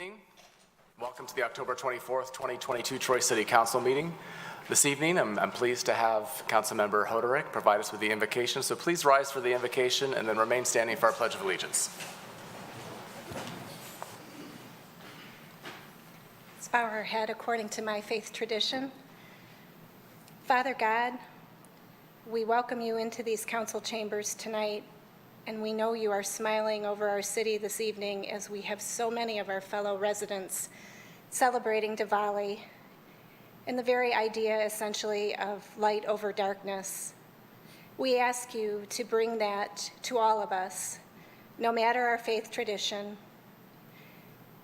Evening. Welcome to the October 24th, 2022 Troy City Council meeting. This evening, I'm pleased to have Councilmember Hoderick provide us with the invocation. So please rise for the invocation and then remain standing for our Pledge of Allegiance. Let's bow our head according to my faith tradition. Father God, we welcome you into these council chambers tonight, and we know you are smiling over our city this evening as we have so many of our fellow residents celebrating Diwali and the very idea, essentially, of light over darkness. We ask you to bring that to all of us, no matter our faith tradition,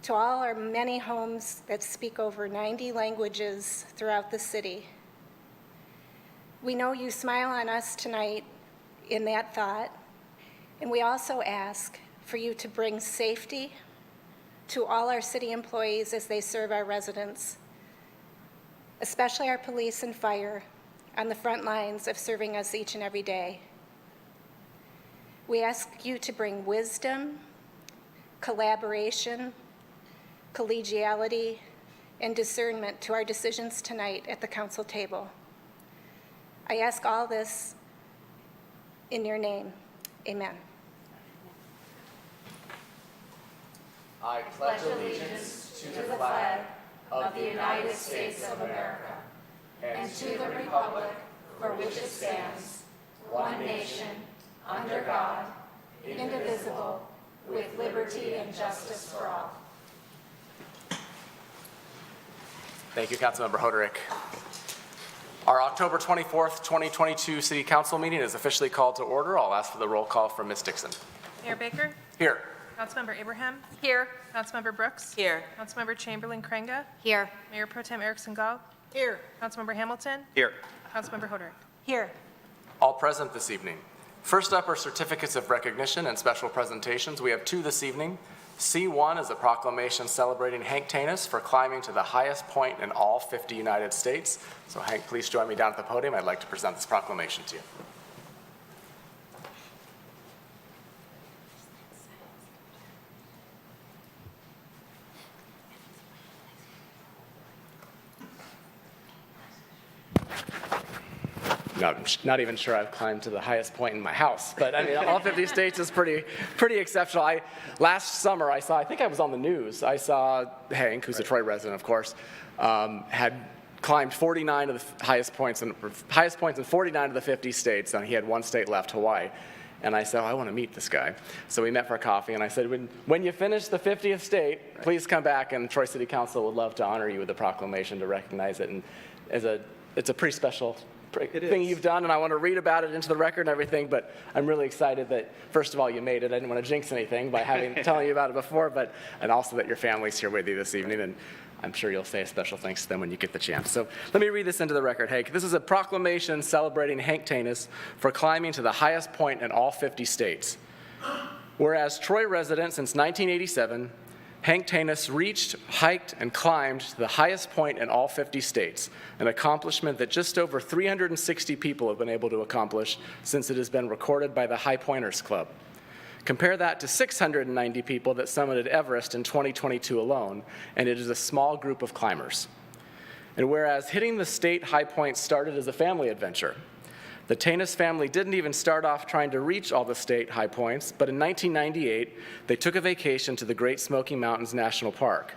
to all our many homes that speak over 90 languages throughout the city. We know you smile on us tonight in that thought, and we also ask for you to bring safety to all our city employees as they serve our residents, especially our police and fire on the front lines of serving us each and every day. We ask you to bring wisdom, collaboration, collegiality, and discernment to our decisions tonight at the council table. I ask all this in your name. Amen. I pledge allegiance to the flag of the United States of America and to the republic for which it stands, one nation, under God, indivisible, with liberty and justice for all. Thank you, Councilmember Hoderick. Our October 24th, 2022 City Council meeting is officially called to order. I'll ask for the roll call from Ms. Dixon. Mayor Baker? Here. Councilmember Abraham? Here. Councilmember Brooks? Here. Councilmember Chamberlain-Krenga? Here. Mayor Pro Tem Erickson Gall? Here. Councilmember Hamilton? Here. Councilmember Hoderick? Here. All present this evening. First up are certificates of recognition and special presentations. We have two this evening. C1 is a proclamation celebrating Hank Tanis for climbing to the highest point in all 50 United States. So Hank, please join me down at the podium. I'd like to present this proclamation to you. Not even sure I've climbed to the highest point in my house, but I mean, all 50 states is pretty exceptional. Last summer, I think I was on the news. I saw Hank, who's a Troy resident, of course, had climbed 49 of the highest points in 49 of the 50 states, and he had one state left, Hawaii. And I said, I want to meet this guy. So we met for coffee, and I said, when you finish the 50th state, please come back, and Troy City Council would love to honor you with a proclamation to recognize it. And it's a pretty special thing you've done, and I want to read about it into the record and everything, but I'm really excited that, first of all, you made it. I didn't want to jinx anything by telling you about it before, and also that your family's here with you this evening, and I'm sure you'll say a special thanks to them when you get the chance. So let me read this into the record, Hank. This is a proclamation celebrating Hank Tanis for climbing to the highest point in all 50 states. Whereas Troy resident since 1987, Hank Tanis reached, hiked, and climbed to the highest point in all 50 states, an accomplishment that just over 360 people have been able to accomplish since it has been recorded by the High Pointers Club. Compare that to 690 people that summited Everest in 2022 alone, and it is a small group of climbers. And whereas hitting the state high point started as a family adventure, the Tanis family didn't even start off trying to reach all the state high points, but in 1998, they took a vacation to the Great Smoky Mountains National Park.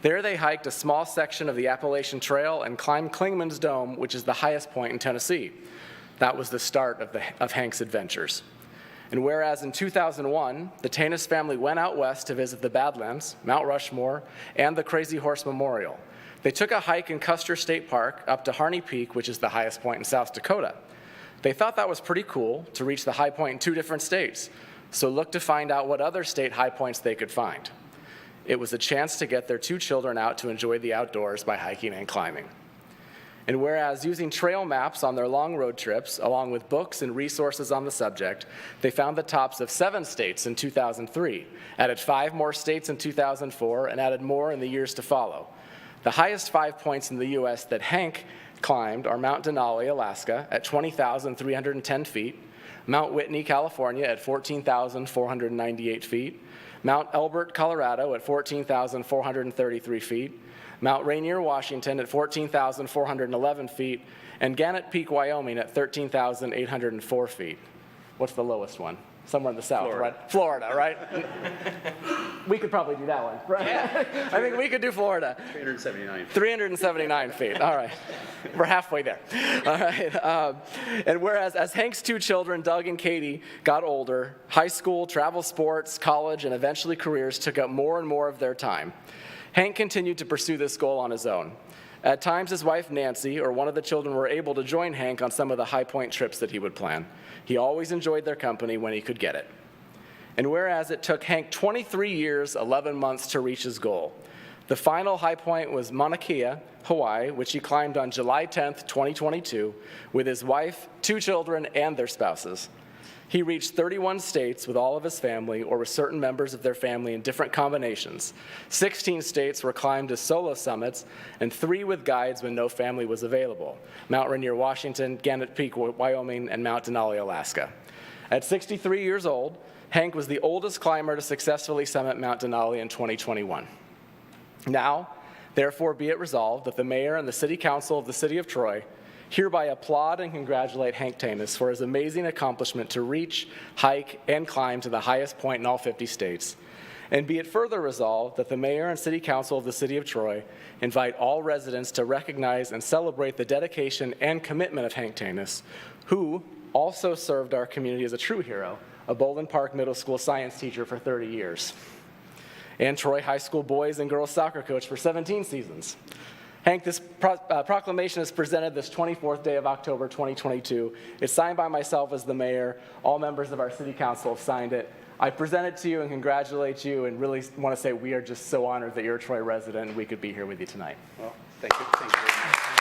There they hiked a small section of the Appalachian Trail and climbed Clingman's Dome, which is the highest point in Tennessee. That was the start of Hank's adventures. And whereas in 2001, the Tanis family went out west to visit the Badlands, Mount Rushmore, and the Crazy Horse Memorial, they took a hike in Custer State Park up to Harney Peak, which is the highest point in South Dakota. They thought that was pretty cool to reach the high point in 2 different states, so looked to find out what other state high points they could find. It was a chance to get their 2 children out to enjoy the outdoors by hiking and climbing. And whereas using trail maps on their long road trips, along with books and resources on the subject, they found the tops of 7 states in 2003, added 5 more states in 2004, and added more in the years to follow. The highest 5 points in the U.S. that Hank climbed are Mount Denali, Alaska, at 20,310 feet, Mount Whitney, California, at 14,498 feet, Mount Elbert, Colorado at 14,433 feet, Mount Rainier, Washington at 14,411 feet, and Gannett Peak, Wyoming at 13,804 feet. What's the lowest one? Somewhere in the south, Florida. right? Florida, right? We could probably do that one, right? Yeah. I think we could do Florida. 379. 379 feet, all right. We're halfway there. All right. And whereas as Hank's two children, Doug and Katie, got older, high school, travel sports, college, and eventually careers took up more and more of their time. Hank continued to pursue this goal on his own. At times, his wife, Nancy, or one of the children were able to join Hank on some of the high point trips that he would plan. He always enjoyed their company when he could get it. And whereas it took Hank 23 years, 11 months to reach his goal, the final high point was Mauna Kea, Hawaii, which he climbed on July 10th, 2022, with his wife, two children, and their spouses. He reached 31 states with all of his family or with certain members of their family in different combinations. 16 states were climbed as solo summits, and 3 with guides when no family was available: Mount Rainier, Washington, Gannett Peak, Wyoming, and Mount Denali, Alaska. At 63 years old, Hank was the oldest climber to successfully summit Mount Denali in 2021. Now, therefore be it resolved that the mayor and the city council of the city of Troy hereby applaud and congratulate Hank Tanis for his amazing accomplishment to reach, hike, and climb to the highest point in all 50 states. And be it further resolved that the mayor and city council of the city of Troy invite all residents to recognize and celebrate the dedication and commitment of Hank Tanis, who also served our community as a true hero, a Bowland Park Middle School science teacher for 30 years, and Troy High School boys and girls soccer coach for 17 seasons. Hank, this proclamation is presented this 24th day of October 2022. It's signed by myself as the mayor. All members of our city council have signed it. I present it to you and congratulate you, and really want to say we are just so honored that you're a Troy resident and we could be here with you tonight. Well, thank you. Thank you very much.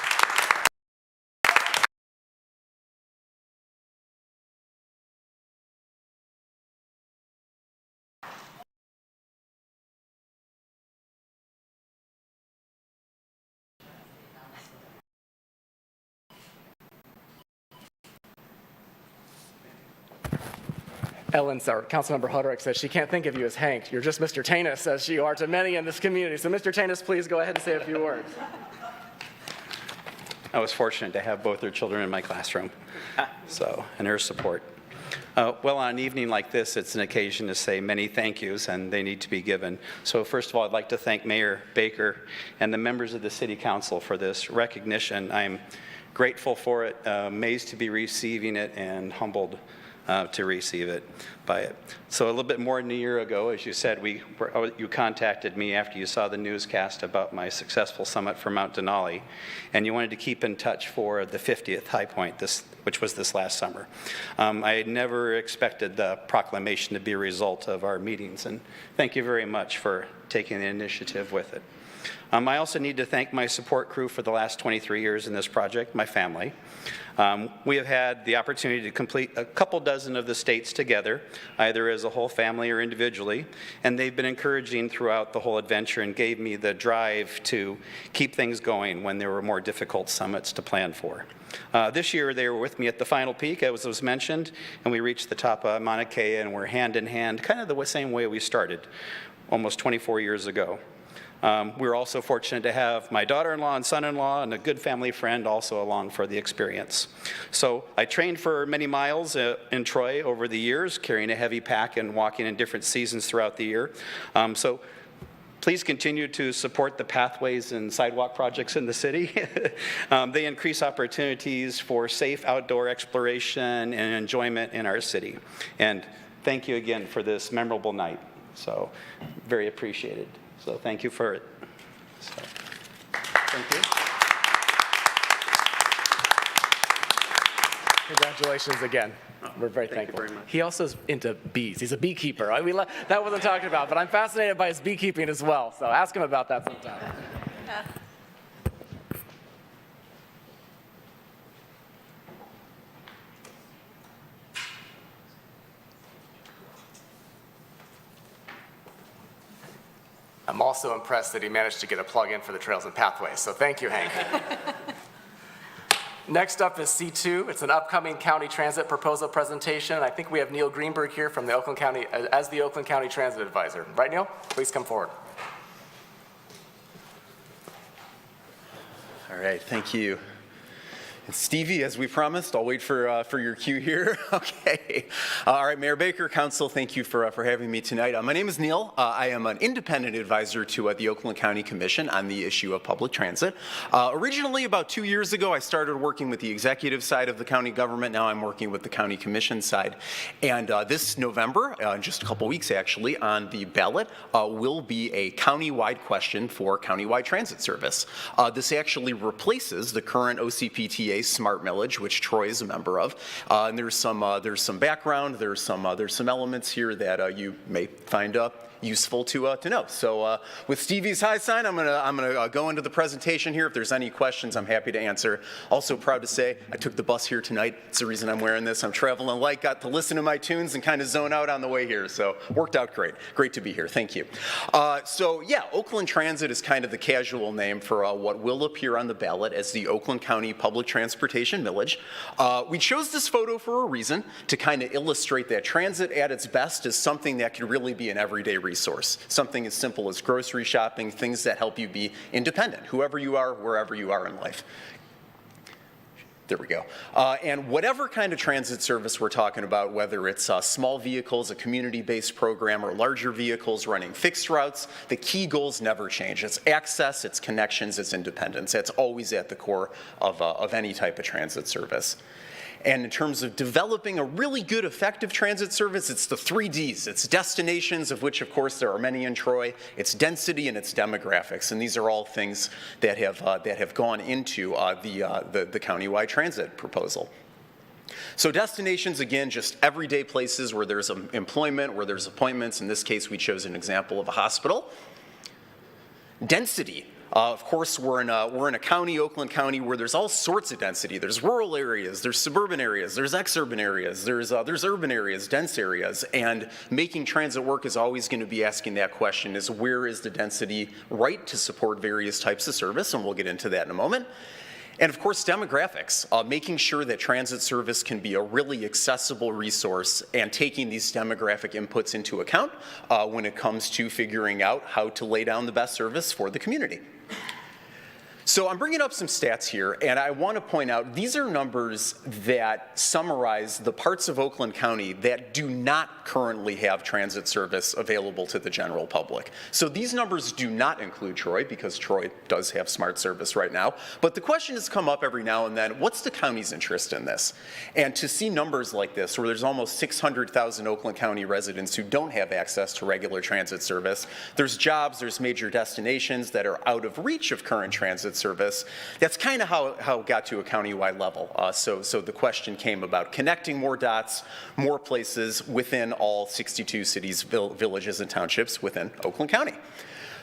Councilmember Hoderick says she can't think of you as Hank. You're just Mr. Tanis, as you are to many in this community. So Mr. Tanis, please go ahead and say a few words. I was fortunate to have both their children in my classroom, and their support. Well, on an evening like this, it's an occasion to say many thank yous, and they need to be given. So first of all, I'd like to thank Mayor Baker and the members of the City Council for this recognition. I'm grateful for it, amazed to be receiving it, and humbled to receive it by it. So a little bit more than a year ago, as you said, you contacted me after you saw the newscast about my successful summit for Mount Denali, and you wanted to keep in touch for the 50th high point, which was this last summer. I had never expected the proclamation to be a result of our meetings, and thank you very much for taking the initiative with it. I also need to thank my support crew for the last 23 years in this project, my family. We have had the opportunity to complete a couple dozen of the states together, either as a whole family or individually, and they've been encouraging throughout the whole adventure and gave me the drive to keep things going when there were more difficult summits to plan for. This year they were with me at the final peak, as was mentioned, and we reached the top of Mauna Kea, and we're hand in hand, kind of the same way we started almost 24 years ago. We were also fortunate to have my daughter-in-law and son-in-law and a good family friend also along for the experience. So I trained for many miles in Troy over the years, carrying a heavy pack and walking in different seasons throughout the year. So please continue to support the pathways and sidewalk projects in the city. They increase opportunities for safe outdoor exploration and enjoyment in our city. And thank you again for this memorable night. So very appreciated. So thank you for it. So, thank you. Congratulations again. We're very Thank you thankful. very much. He also is into bees. He's a beekeeper. That wasn't talked about, but I'm fascinated by his beekeeping as well. So ask him about that sometime. I'm also impressed that he managed to get a plug-in for the Trails and Pathways, so thank you, Hank. Next up is C2. It's an upcoming county transit proposal presentation. I think we have Neil Greenberg here from the Oakland County, as the Oakland County Transit Advisor. Right, Neil? Please come forward. All right, thank you. And Stevie, as we promised, I'll wait for your cue here. Okay. All right, Mayor Baker, Council, thank you for having me tonight. My name is Neil. I am an independent advisor to the Oakland County Commission on the issue of public transit. Originally, about 2 years ago, I started working with the executive side of the county government. Now I'm working with the county commission side. And this November, in just a couple weeks actually, on the ballot will be a countywide question for countywide transit service. This actually replaces the current OCPTA smart millage, which Troy is a member of. And there's some background, there's some elements here that you may find useful to know. So with Stevie's high sign, I'm gonna go into the presentation here. If there's any questions, I'm happy to answer. Also proud to say I took the bus here tonight. It's the reason I'm wearing this. I'm traveling light, got to listen to my tunes and kind of zone out on the way here. So worked out great. Great to be here. Thank you. So yeah, Oakland Transit is kind of the casual name for what will appear on the ballot as the Oakland County Public Transportation Millage. We chose this photo for a reason, to kind of illustrate that transit at its best is something that could really be an everyday resource. Something as simple as grocery shopping, things that help you be independent, whoever you are, wherever you are in life. There we go. And whatever kind of transit service we're talking about, whether it's small vehicles, a community-based program, or larger vehicles running fixed routes, the key goals never change. It's access, it's connections, it's independence. That's always at the core of any type of transit service. And in terms of developing a really good, effective transit service, it's the 3 Ds. It's destinations, of which, of course, there are many in Troy. It's density and it's demographics. And these are all things that have gone into the countywide transit proposal. So destinations, again, just everyday places where there's employment, where there's appointments. In this case, we chose an example of a hospital. Density. Of course, we're in a county, Oakland County, where there's all sorts of density. There's rural areas, there's suburban areas, there's exurban areas, there's urban areas, dense areas, and making transit work is always going to be asking that question: is where is the density right to support various types of service? And we'll get into that in a moment. And of course, demographics, making sure that transit service can be a really accessible resource and taking these demographic inputs into account when it comes to figuring out how to lay down the best service for the community. So I'm bringing up some stats here, and I want to point out these are numbers that summarize the parts of Oakland County that do not currently have transit service available to the general public. So these numbers do not include Troy, because Troy does have smart service right now. But the question has come up every now and then, what's the county's interest in this? And to see numbers like this, where there's almost 600,000 Oakland County residents who don't have access to regular transit service, there's jobs, there's major destinations that are out of reach of current transit service. That's kind of how it got to a countywide level. So the question came about connecting more dots, more places within all 62 cities, villages, and townships within Oakland County.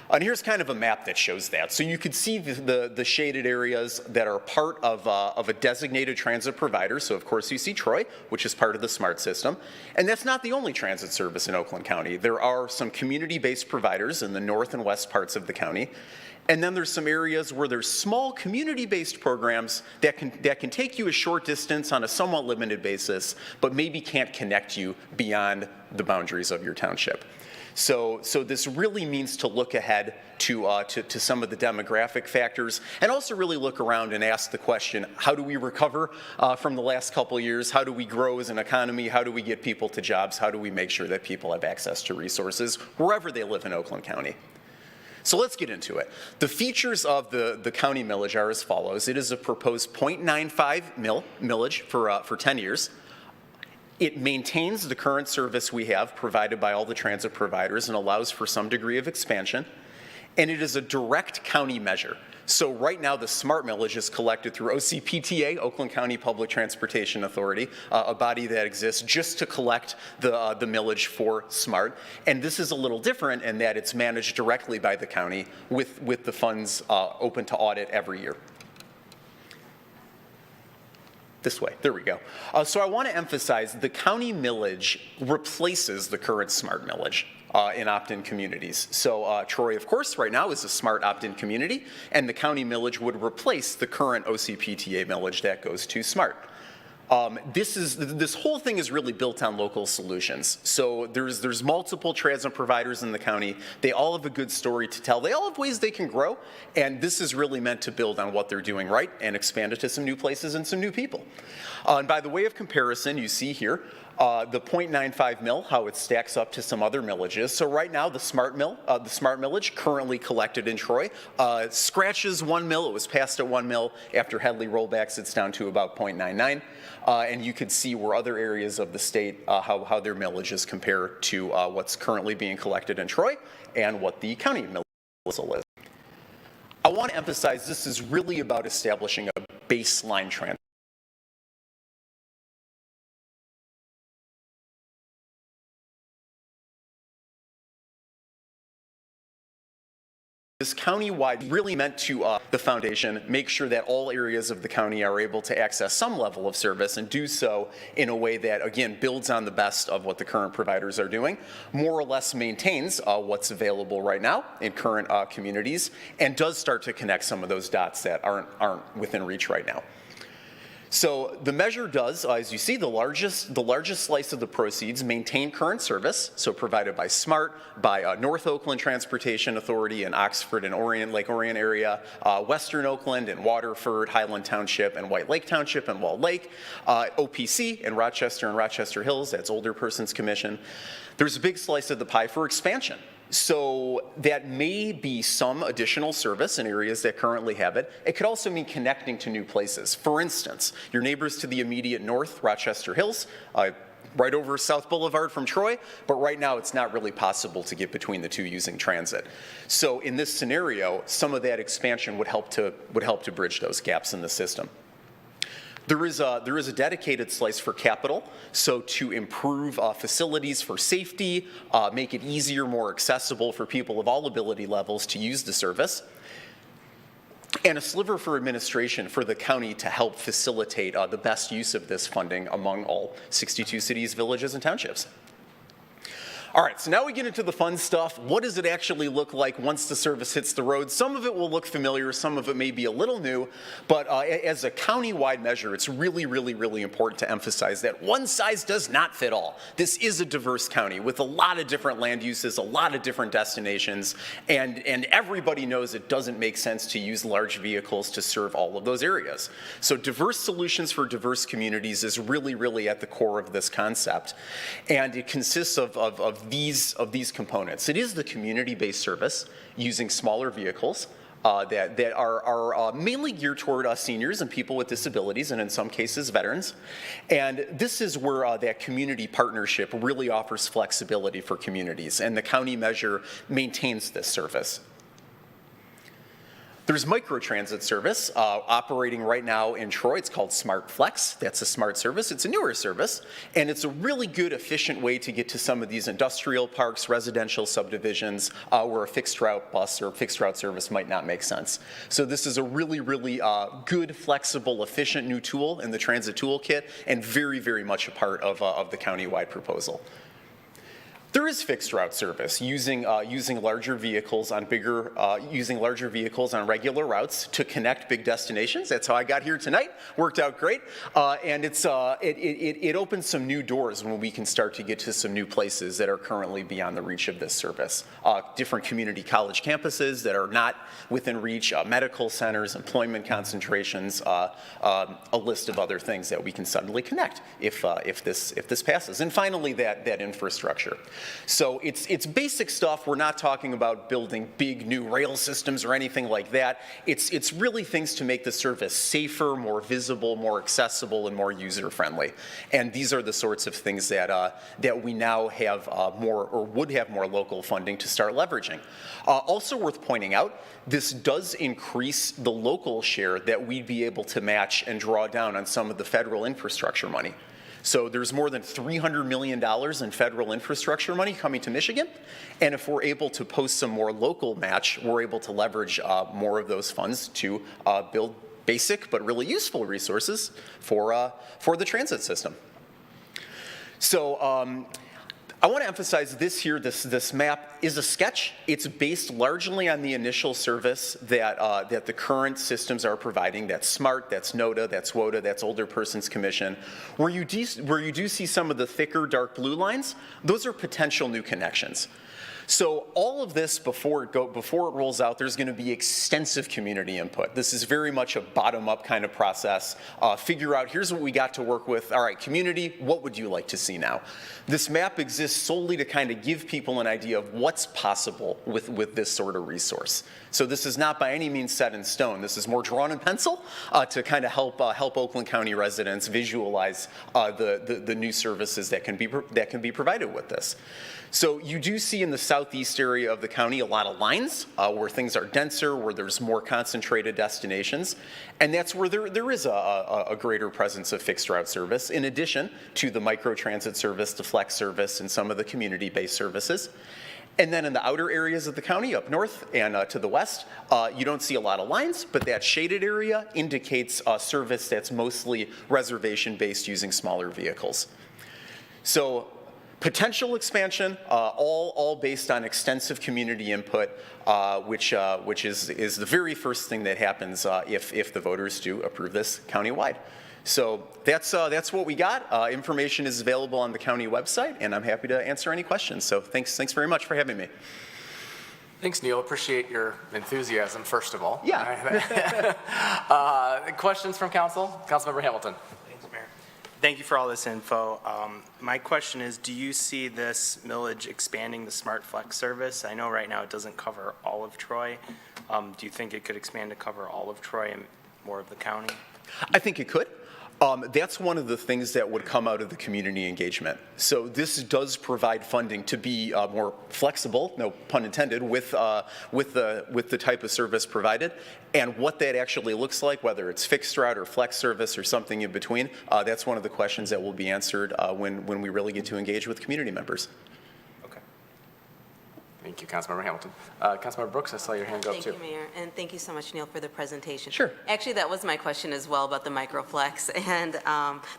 And here's kind of a map that shows that. So you could see the shaded areas that are part of a designated transit provider. So of course you see Troy, which is part of the SMART system. And that's not the only transit service in Oakland County. There are some community-based providers in the north and west parts of the county. And then there's some areas where there's small community-based programs that can take you a short distance on a somewhat limited basis, but maybe can't connect you beyond the boundaries of your township. So this really means to look ahead to some of the demographic factors, and also really look around and ask the question: how do we recover from the last couple of years? How do we grow as an economy? How do we get people to jobs? How do we make sure that people have access to resources wherever they live in Oakland County? So let's get into it. The features of the county millage are as follows. It is a proposed 0.95 millage for 10 years. It maintains the current service we have provided by all the transit providers and allows for some degree of expansion. And it is a direct county measure. So right now, the SMART millage is collected through OCPTA, Oakland County Public Transportation Authority, a body that exists just to collect the millage for SMART. And this is a little different in that it's managed directly by the county with the funds open to audit every year. This way, there we go. So I want to emphasize the county millage replaces the current SMART millage. in opt-in communities. So Troy, of course, right now is a smart opt-in community, and the county millage would replace the current OCPTA millage that goes to smart. This whole thing is really built on local solutions. So there's multiple transit providers in the county. They all have a good story to tell. They all have ways they can grow, and this is really meant to build on what they're doing right and expand it to some new places and some new people. And by the way of comparison, you see here the 0.95 mil, how it stacks up to some other millages. So right now, the smart millage currently collected in Troy scratches 1 mil. It was passed at 1 mil. After Headley rollbacks, it's down to about 0.99. And you could see where other areas of the state, how their millages compare to what's currently being collected in Troy and what the county millage is. I want to emphasize this is really about establishing a baseline trend. This county-wide really meant to the foundation make sure that all areas of the county are able to access some level of service and do so in a way that, again, builds on the best of what the current providers are doing, more or less maintains what's available right now in current communities, and does start to connect some of those dots that aren't within reach right now. So the measure does, as you see, the largest slice of the proceeds maintain current service, so provided by SMART, by North Oakland Transportation Authority in Oxford and Lake Orion area, Western Oakland and Waterford, Highland Township and White Lake Township and Wall Lake, OPC in Rochester and Rochester Hills, that's Older Persons Commission. There's a big slice of the pie for expansion. So that may be some additional service in areas that currently have it. It could also mean connecting to new places. For instance, your neighbors to the immediate north, Rochester Hills, right over South Boulevard from Troy, but right now it's not really possible to get between the two using transit. So in this scenario, some of that expansion would help to bridge those gaps in the system. There is a dedicated slice for capital, so to improve facilities for safety, make it easier, more accessible for people of all ability levels to use the service, and a sliver for administration for the county to help facilitate the best use of this funding among all 62 cities, villages, and townships. All right, so now we get into the fun stuff. What does it actually look like once the service hits the road? Some of it will look familiar, some of it may be a little new, but as a county-wide measure, it's really, really, really important to emphasize that one size does not fit all. This is a diverse county with a lot of different land uses, a lot of different destinations, and everybody knows it doesn't make sense to use large vehicles to serve all of those areas. So diverse solutions for diverse communities is really, really at the core of this concept, and it consists of these components. It is the community-based service using smaller vehicles that are mainly geared toward seniors and people with disabilities, and in some cases veterans. And this is where that community partnership really offers flexibility for communities, and the county measure maintains this service. There's microtransit service operating right now in Troy. It's called Smart Flex. That's a smart service. It's a newer service, and it's a really good, efficient way to get to some of these industrial parks, residential subdivisions, where a fixed route bus or fixed route service might not make sense. So this is a really, really good, flexible, efficient new tool in the transit toolkit, and very, very much a part of the county-wide proposal. There is fixed route service using larger vehicles on regular routes to connect big destinations. That's how I got here tonight. Worked out great, and it opens some new doors when we can start to get to some new places that are currently beyond the reach of this service. Different community college campuses that are not within reach, medical centers, employment concentrations, a list of other things that we can suddenly connect if this passes. And finally, that infrastructure. So it's basic stuff. We're not talking about building big new rail systems or anything like that. It's really things to make the service safer, more visible, more accessible, and more user-friendly. And these are the sorts of things that we now have more, or would have more local funding to start leveraging. Also worth pointing out, this does increase the local share that we'd be able to match and draw down on some of the federal infrastructure money. So there's more than $300 million in federal infrastructure money coming to Michigan, and if we're able to post some more local match, we're able to leverage more of those funds to build basic but really useful resources for the transit system. So I want to emphasize this here, this map is a sketch. It's based largely on the initial service that the current systems are providing. That's SMART, that's NOTA, that's WOTA, that's Older Persons Commission. Where you do see some of the thicker dark blue lines, those are potential new connections. So all of this, before it rolls out, there's going to be extensive community input. This is very much a bottom-up kind of process. Figure out, here's what we got to work with. All right, community, what would you like to see now? This map exists solely to kind of give people an idea of what's possible with this sort of resource. So this is not by any means set in stone. This is more drawn in pencil to kind of help Oakland County residents visualize the new services that can be provided with this. So you do see in the southeast area of the county a lot of lines where things are denser, where there's more concentrated destinations, and that's where there is a greater presence of fixed route service, in addition to the microtransit service, the flex service, and some of the community-based services. And then in the outer areas of the county, up north and to the west, you don't see a lot of lines, but that shaded area indicates a service that's mostly reservation-based using smaller vehicles. So potential expansion, all based on extensive community input, which is the very first thing that happens if the voters do approve this countywide. So that's what we got. Information is available on the county website, and I'm happy to answer any questions. So thanks very much for having me. Thanks, Neil. Appreciate your enthusiasm, first of all. Yeah. Questions from council? Councilmember Hamilton. Thanks, Mayor. Thank you for all this info. My question is, do you see this millage expanding the Smart Flex service? I know right now it doesn't cover all of Troy. Do you think it could expand to cover all of Troy and more of the county? I think it could. That's one of the things that would come out of the community engagement. So this does provide funding to be more flexible, no pun intended, with the type of service provided. And what that actually looks like, whether it's fixed route or flex service or something in between, that's one of the questions that will be answered when we really get to engage with community members. Thank you, Councilmember Hamilton. Councilmember Brooks, I saw your hand go up too. Thank you, Mayor, and thank you so much, Neil, for the presentation. Sure. Actually, that was my question as well about the MicroFlex and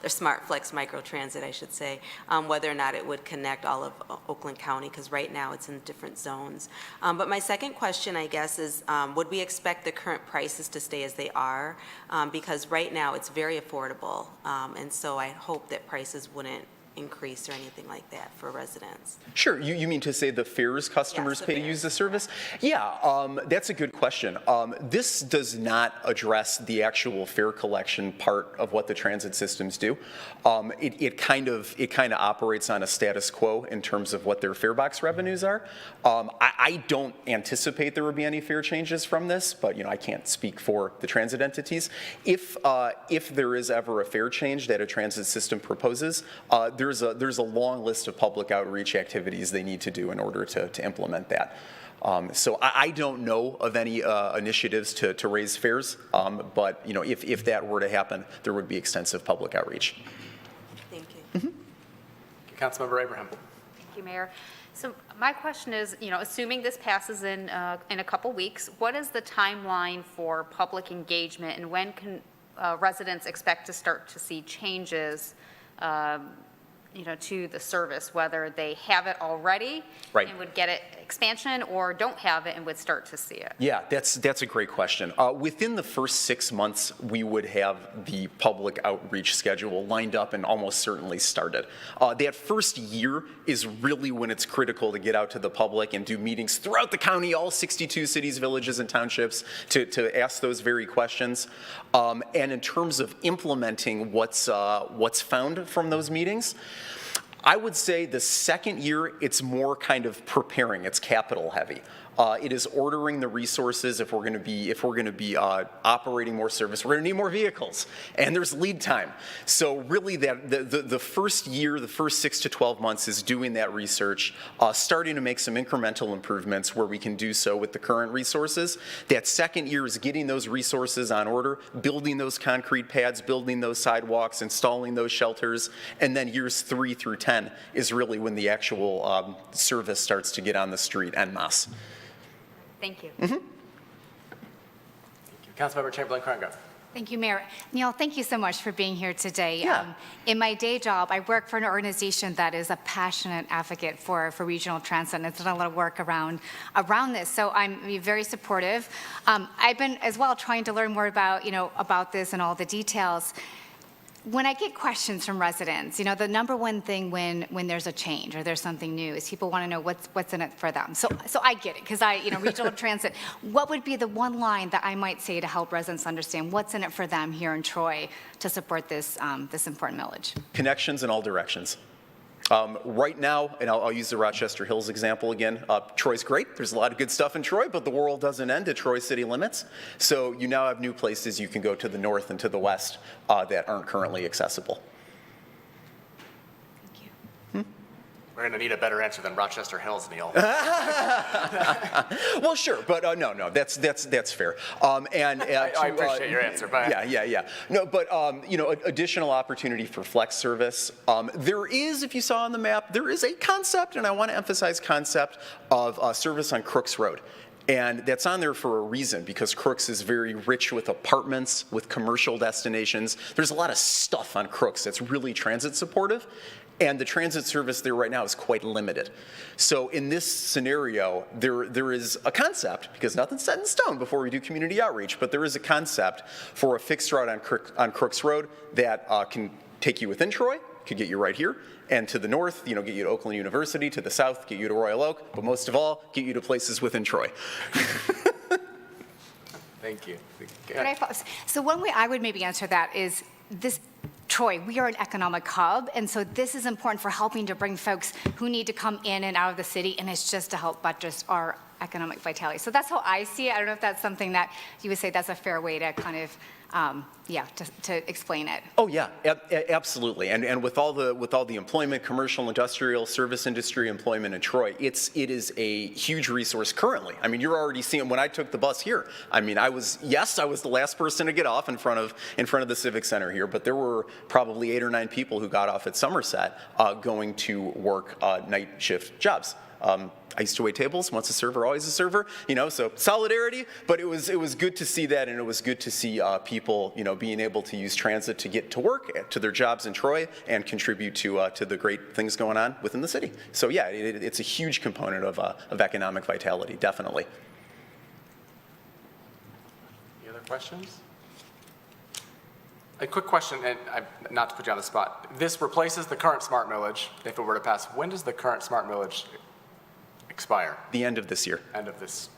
the Smart Flex Microtransit, I should say, whether or not it would connect all of Oakland County, because right now it's in different zones. But my second question, I guess, is would we expect the current prices to stay as they are? Because right now it's very affordable, and so I hope that prices wouldn't increase or anything like that for residents. Sure. You mean to say the fares customers Yes, the pay to fares. use the service? Yeah, that's a good question. This does not address the actual fare collection part of what the transit systems do. It kind of operates on a status quo in terms of what their fare box revenues are. I don't anticipate there will be any fare changes from this, but I can't speak for the transit entities. If there is ever a fare change that a transit system proposes, there's a long list of public outreach activities they need to do in order to implement that. So I don't know of any initiatives to raise fares, but if that were to happen, there would be extensive public outreach. Thank you. Councilmember Abraham. Thank you, Mayor. So my question is, assuming this passes in a couple weeks, what is the timeline for public engagement, and when can residents expect to start to see changes to the service, whether they have it already Right. and would get it expansion, or don't have it and would start to see it? Yeah, that's a great question. Within the first 6 months, we would have the public outreach schedule lined up and almost certainly started. That first year is really when it's critical to get out to the public and do meetings throughout the county, all 62 cities, villages, and townships, to ask those very questions. And in terms of implementing what's found from those meetings, I would say the second year, it's more kind of preparing. It's capital heavy. It is ordering the resources if we're going to be operating more service. We're going to need more vehicles, and there's lead time. So really, the first year, the first 6 to 12 months is doing that research, starting to make some incremental improvements where we can do so with the current resources. That second year is getting those resources on order, building those concrete pads, building those sidewalks, installing those shelters, and then years 3 through 10 is really when the actual service starts to get on the street en masse. Thank you. Councilmember Chamberlain Crenga. Thank you, Mayor. Neil, thank you so much for being here today. Yeah. In my day job, I work for an organization that is a passionate advocate for regional transit, and it's done a lot of work around this. So I'm very supportive. I've been as well trying to learn more about, about this and all the details. When I get questions from residents, the number one thing when there's a change or there's something new is people want to know what's in it for them. So I get it, because regional transit, what would be the one line that I might say to help residents understand what's in it for them here in Troy to support this important millage? Connections in all directions. Right now, and I'll use the Rochester Hills example again, Troy's great. There's a lot of good stuff in Troy, but the world doesn't end at Troy city limits. So you now have new places you can go to the north and to the west that aren't currently accessible. Thank you. We're going to need a better answer than Rochester Hills, Neil. Well, sure, but no, that's fair. I appreciate your answer, but Yeah. No, but additional opportunity for flex service. There is, if you saw on the map, there is a concept, and I want to emphasize concept of service on Crooks Road. And that's on there for a reason, because Crooks is very rich with apartments, with commercial destinations. There's a lot of stuff on Crooks that's really transit supportive. And the transit service there right now is quite limited. So in this scenario, there is a concept, because nothing's set in stone before we do community outreach, but there is a concept for a fixed route on Crooks Road that can take you within Troy, could get you right here, and to the north, get you to Oakland University, to the south, get you to Royal Oak, but most of all, get you to places within Troy. thank you. So one way I would maybe answer that is this. Troy, we are an economic hub, and so this is important for helping to bring folks who need to come in and out of the city, and it's just to help buttress our economic vitality. So that's how I see it. I don't know if that's something that you would say that's a fair way to kind of, to explain it. Oh yeah, absolutely. And with all the employment, commercial, industrial, service industry employment in Troy, it is a huge resource currently. I mean, you're already seeing when I took the bus here. I mean, I was the last person to get off in front of the Civic Center here, but there were probably 8 or 9 people who got off at Somerset going to work night shift jobs. I used to wait tables, once a server, always a server, so solidarity, but it was good to see that, and it was good to see people, being able to use transit to get to work, to their jobs in Troy, and contribute to the great things going on within the city. So yeah, it's a huge component of economic vitality, definitely. Any other questions? A quick question, and not to put you on the spot. This replaces the current smart millage, if it were to pass. When does the current smart millage expire? The end of this year. End of this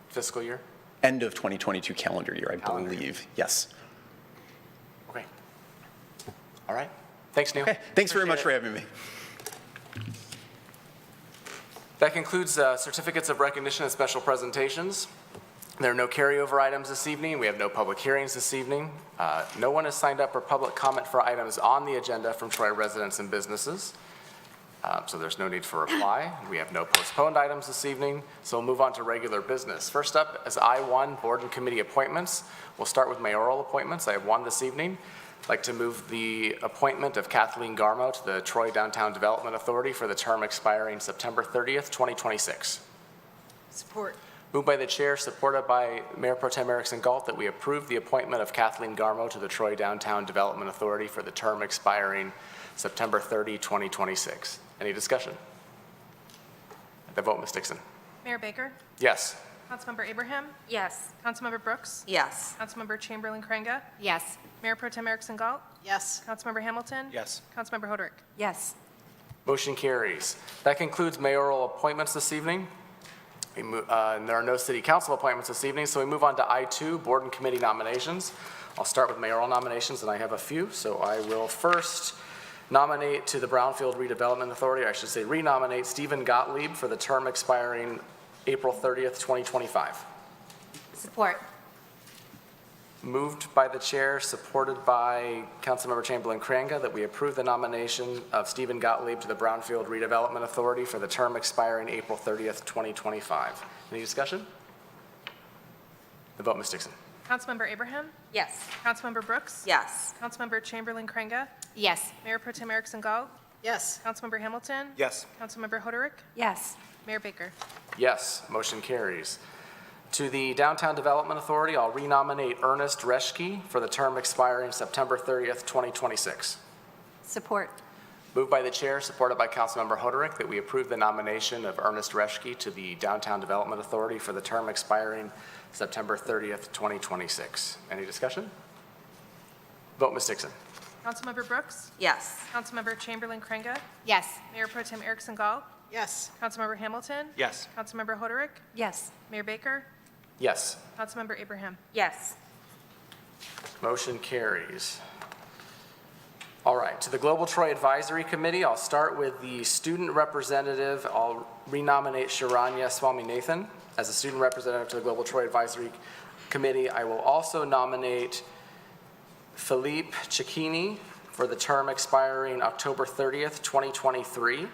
fiscal year? End of 2022 calendar year, I believe. Yes. Okay. All right. Thanks, Neil. Okay. Thanks very much for having me. That concludes certificates of recognition and special presentations. There are no carryover items this evening. We have no public hearings this evening. No one has signed up for public comment for items on the agenda from Troy residents and businesses. So there's no need for reply. We have no postponed items this evening, so we'll move on to regular business. First up is I-1 board and committee appointments. We'll start with mayoral appointments. I have one this evening. I'd like to move the appointment of Kathleen Garmo to the Troy Downtown Development Authority for the term expiring September 30th, 2026. Support. Moved by the chair, supported by Mayor Pro Tem Erickson Galt, that we approve the appointment of Kathleen Garmo to the Troy Downtown Development Authority for the term expiring September 30, 2026. Any discussion? The vote, Ms. Dixon. Mayor Baker? Yes. Councilmember Abraham? Yes. Councilmember Brooks? Yes. Councilmember Chamberlain Craig? Yes. Mayor Pro Tem Erickson Galt? Yes. Councilmember Hamilton? Yes. Councilmember Hoderick? Yes. Motion carries. That concludes mayoral appointments this evening. And there are no city council appointments this evening, so we move on to I-2, board and committee nominations. I'll start with mayoral nominations, and I have a few. So I will first nominate to the Brownfield Redevelopment Authority, or I should say renominate Stephen Gottlieb for the term expiring April 30th, 2025. Support. Moved by the chair, supported by Councilmember Chamberlain Craig, that we approve the nomination of Stephen Gottlieb to the Brownfield Redevelopment Authority for the term expiring April 30th, 2025. Any discussion? The vote, Ms. Dixon. Councilmember Abraham? Yes. Councilmember Brooks? Yes. Councilmember Chamberlain Craig? Yes. Mayor Pro Tem Erickson Galt? Yes. Councilmember Hamilton? Yes. Councilmember Hoderick? Yes. Mayor Baker? Yes, motion carries. To the Downtown Development Authority, I'll renominate Ernest Reschke for the term expiring September 30th, 2026. Support. Moved by the chair, supported by Councilmember Hoderick, that we approve the nomination of Ernest Reschke to the Downtown Development Authority for the term expiring September 30th, 2026. Any discussion? Vote, Ms. Dixon. Councilmember Brooks. Yes. Councilmember Chamberlain Craig. Yes. Mayor Pro Tem Erickson Gall. Yes. Councilmember Hamilton. Yes. Councilmember Hoderick. Yes. Mayor Baker. Yes. Councilmember Abraham. Yes. Motion carries. All right, to the Global Troy Advisory Committee, I'll start with the student representative. I'll renominate Sharanya Swaminathan as a student representative to the Global Troy Advisory Committee. I will also nominate Philippe Cecchini for the term expiring October 30th, 2023,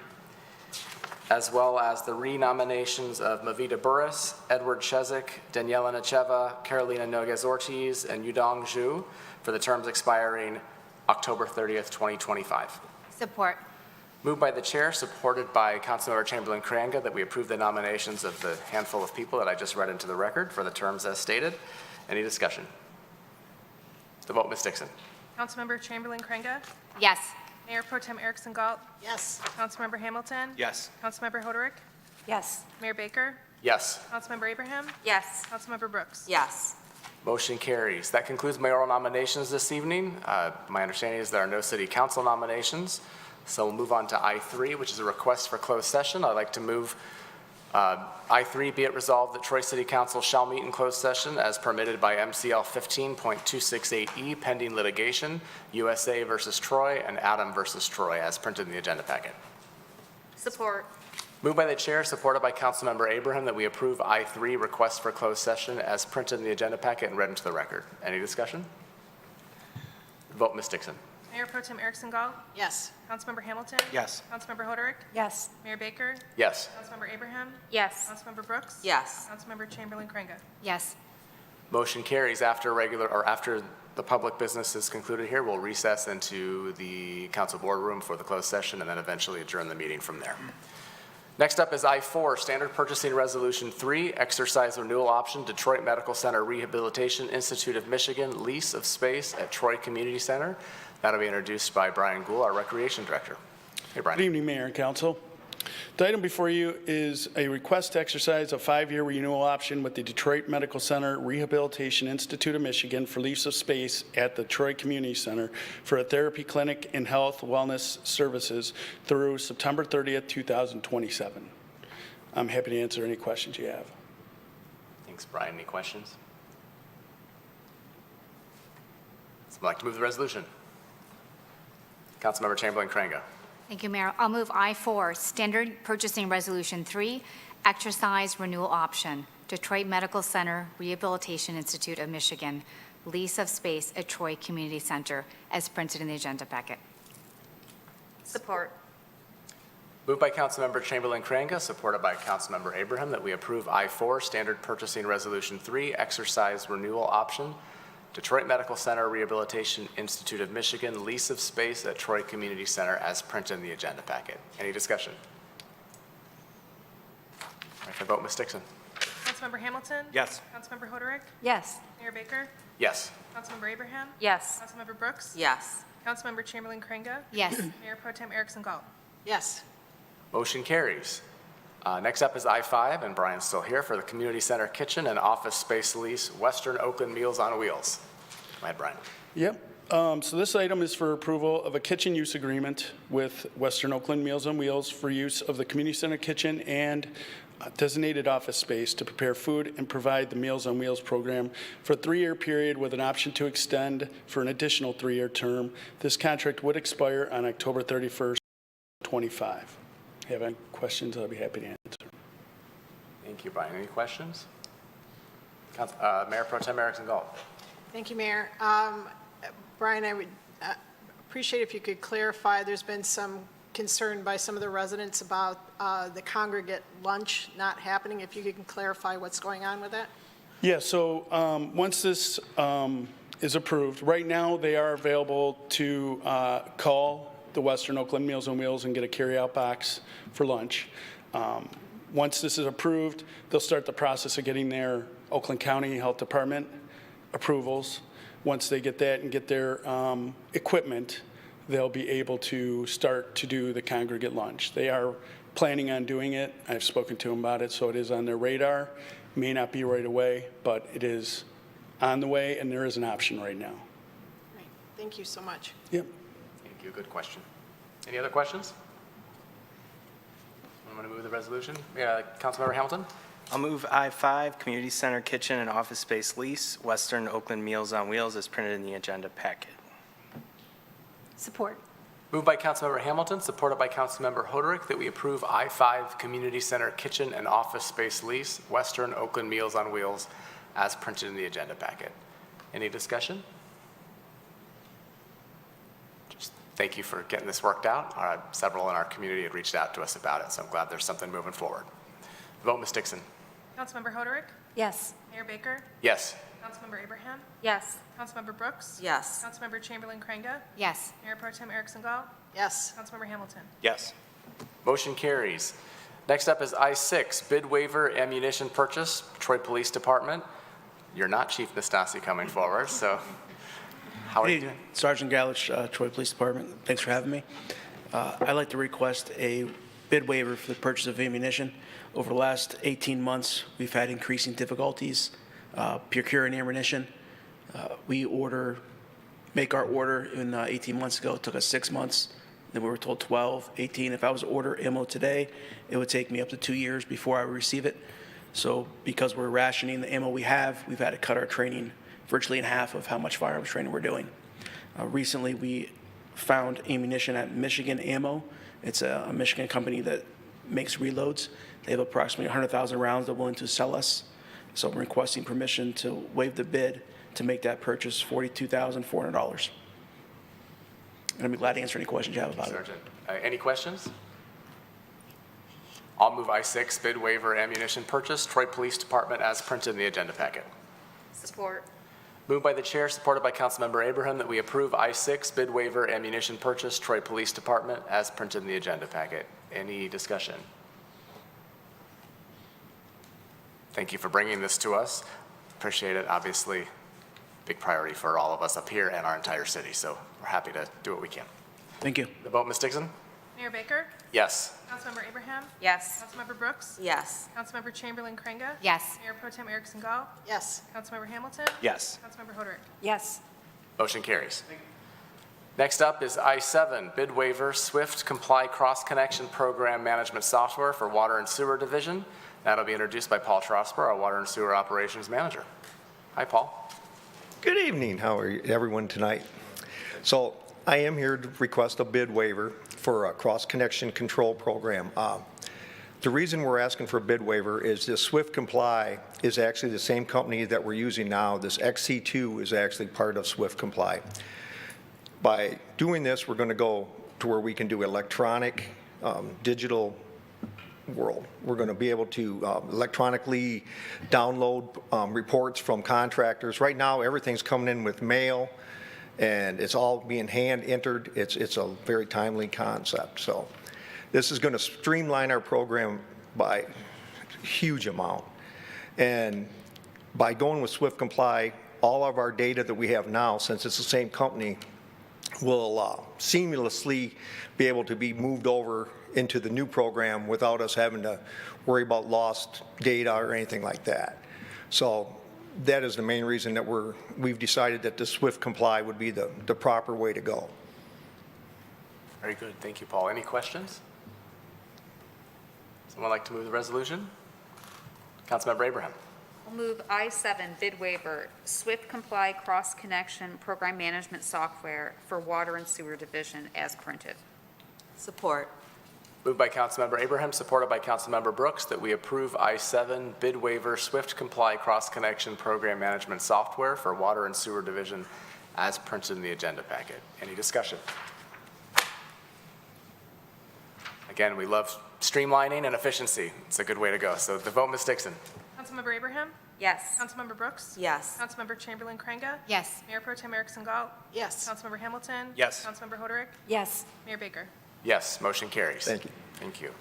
as well as the renominations of Mavita Burris, Edward Chezik, Daniela Nacheva, Carolina Noguez-Ortiz, and Yudong Zhu for the terms expiring October 30th, 2025. Support. Moved by the chair, supported by Councilmember Chamberlain Craig, that we approve the nominations of the handful of people that I just read into the record for the terms as stated. Any discussion? The vote, Ms. Dixon. Councilmember Chamberlain Craig. Yes. Mayor Pro Tem Erickson Gall. Yes. Councilmember Hamilton. Yes. Councilmember Hoderick. Yes. Mayor Baker. Yes. Councilmember Abraham. Yes. Councilmember Brooks. Yes. Motion carries. That concludes mayoral nominations this evening. My understanding is there are no city council nominations. So we'll move on to I3, which is a request for closed session. I'd like to move I3, be it resolved that Troy City Council shall meet in closed session as permitted by MCL 15.268E pending litigation, USA versus Troy and Adam versus Troy, as printed in the agenda packet. Support. Moved by the chair, supported by Councilmember Abraham, that we approve I3, request for closed session, as printed in the agenda packet and read into the record. Any discussion? Vote, Ms. Dixon. Mayor Pro Tem Erickson Gall. Yes. Councilmember Hamilton. Yes. Councilmember Hoderick. Yes. Mayor Baker. Yes. Councilmember Abraham. Yes. Councilmember Brooks. Yes. Councilmember Chamberlain Craig. Yes. Motion carries. After the public business is concluded here, we'll recess into the council boardroom for the closed session and then eventually adjourn the meeting from there. Next up is I4, Standard Purchasing Resolution 3, Exercise Renewal Option, Detroit Medical Center Rehabilitation Institute of Michigan, lease of space at Troy Community Center. That'll be introduced by Brian Gould, our Recreation Director. Hey, Brian. Good evening, Mayor and Council. The item before you is a request to exercise a 5-year renewal option with the Detroit Medical Center Rehabilitation Institute of Michigan for lease of space at the Troy Community Center for a therapy clinic and health wellness services through September 30th, 2027. I'm happy to answer any questions you have. Thanks, Brian. Any questions? Someone like to move the resolution? Councilmember Chamberlain Craig. Thank you, Mayor. I'll move I4, Standard Purchasing Resolution 3, Exercise Renewal Option, Detroit Medical Center Rehabilitation Institute of Michigan, lease of space at Troy Community Center, as printed in the agenda packet. Support. Moved by Councilmember Chamberlain Craig, supported by Councilmember Abraham, that we approve I4, Standard Purchasing Resolution 3, Exercise Renewal Option, Detroit Medical Center Rehabilitation Institute of Michigan, lease of space at Troy Community Center, as printed in the agenda packet. Any discussion? Ready for vote, Ms. Dixon? Councilmember Hamilton. Yes. Councilmember Hoderick. Yes. Mayor Baker. Yes. Councilmember Abraham. Yes. Councilmember Brooks. Yes. Councilmember Chamberlain Craig. Yes. Mayor Pro Tem Erickson Gall. Yes. Motion carries. Next up is I5, and Brian's still here, for the Community Center Kitchen and Office Space Lease, Western Oakland Meals on Wheels. Go ahead, Brian. Yep. So this item is for approval of a kitchen use agreement with Western Oakland Meals on Wheels for use of the community center kitchen and designated office space to prepare food and provide the Meals on Wheels program for a 3-year period with an option to extend for an additional 3-year term. This contract would expire on October 31st, 2025. If you have any questions, I'll be happy to answer. Thank you, Brian. Any questions? Mayor Pro Tem Erickson Gall. Thank you, Mayor. Brian, I would appreciate if you could clarify, there's been some concern by some of the residents about the congregate lunch not happening. If you can clarify what's going on with that? Yeah, so once this is approved, right now they are available to call the Western Oakland Meals on Wheels and get a carryout box for lunch. Once this is approved, they'll start the process of getting their Oakland County Health Department approvals. Once they get that and get their equipment, they'll be able to start to do the congregate lunch. They are planning on doing it. I've spoken to them about it, so it is on their radar. May not be right away, but it is on the way, and there is an option right now. Right. Thank you so much. Yep. Thank you. Good question. Any other questions? I'm going to move the resolution. Councilmember Hamilton? I'll move I-5, Community Center Kitchen and Office Space Lease, Western Oakland Meals on Wheels, as printed in the agenda packet. Support. Moved by Councilmember Hamilton, supported by Councilmember Hoderick, that we approve I-5 Community Center Kitchen and Office Space Lease, Western Oakland Meals on Wheels, as printed in the agenda packet. Any discussion? Just thank you for getting this worked out. Several in our community had reached out to us about it, so I'm glad there's something moving forward. Vote, Ms. Dixon. Councilmember Hoderick? Yes. Mayor Baker? Yes. Councilmember Abraham? Yes. Councilmember Brooks? Yes. Councilmember Chamberlain Craig? Yes. Mayor Pro Tem Erickson Gall? Yes. Councilmember Hamilton? Yes. Motion carries. Next up is I-6, bid waiver ammunition purchase, Troy Police Department. You're not Chief Nastasi coming forward, so how are you doing? Sergeant Galich, Troy Police Department. Thanks for having me. I'd like to request a bid waiver for the purchase of ammunition. Over the last 18 months, we've had increasing difficulties procuring ammunition. We make our order in 18 months ago. It took us 6 months. Then we were told 12, 18. If I was to order ammo today, it would take me up to 2 years before I would receive it. So because we're rationing the ammo we have, we've had to cut our training virtually in half of how much firearms training we're doing. Recently, we found ammunition at Michigan Ammo. It's a Michigan company that makes reloads. They have approximately 100,000 rounds they're willing to sell us. So we're requesting permission to waive the bid to make that purchase $42,400. And I'd be glad to answer any questions you have about it. Sergeant, any questions? I'll move I-6, bid waiver ammunition purchase, Troy Police Department, as printed in the agenda packet. Support. Moved by the chair, supported by Councilmember Abraham, that we approve I-6, bid waiver ammunition purchase, Troy Police Department, as printed in the agenda packet. Any discussion? Thank you for bringing this to us. Appreciate it. Obviously, big priority for all of us up here and our entire city, so we're happy to do what we can. Thank you. The vote, Ms. Dixon? Mayor Baker? Yes. Councilmember Abraham? Yes. Councilmember Brooks? Yes. Councilmember Chamberlain Craig? Yes. Mayor Pro Tem Erickson Gall? Yes. Councilmember Hamilton? Yes. Councilmember Hoderick? Yes. Motion carries. Next up is I-7, bid waiver, Swift Comply Cross-Connection Program Management Software for Water and Sewer Division. That'll be introduced by Paul Trosper, our Water and Sewer Operations Manager. Hi, Paul. Good evening. How are everyone tonight? So I am here to request a bid waiver for a cross-connection control program. The reason we're asking for a bid waiver is this Swift Comply is actually the same company that we're using now. This XC2 is actually part of Swift Comply. By doing this, we're going to go to where we can do electronic, digital world. We're going to be able to electronically download reports from contractors. Right now, everything's coming in with mail, and it's all being hand entered. It's a very timely concept. So this is going to streamline our program by a huge amount. And by going with Swift Comply, all of our data that we have now, since it's the same company, will seamlessly be able to be moved over into the new program without us having to worry about lost data or anything like that. So that is the main reason that we've decided that the Swift Comply would be the proper way to go. Very good. Thank you, Paul. Any questions? Someone like to move the resolution? Councilmember Abraham. I'll move I-7, bid waiver, Swift Comply Cross-Connection Program Management Software for Water and Sewer Division, as printed. Support. Moved by Councilmember Abraham, supported by Councilmember Brooks, that we approve I-7 bid waiver Swift Comply Cross-Connection Program Management Software for Water and Sewer Division as printed in the agenda packet. Any discussion? Again, we love streamlining and efficiency. It's a good way to go. So the vote, Ms. Dixon. Councilmember Abraham? Yes. Councilmember Brooks? Yes. Councilmember Chamberlain Craig? Yes. Mayor Pro Tem Erickson Gall? Yes. Councilmember Hamilton? Yes. Councilmember Hoderick? Yes. Mayor Baker? Yes, motion carries. Thank you. Thank you.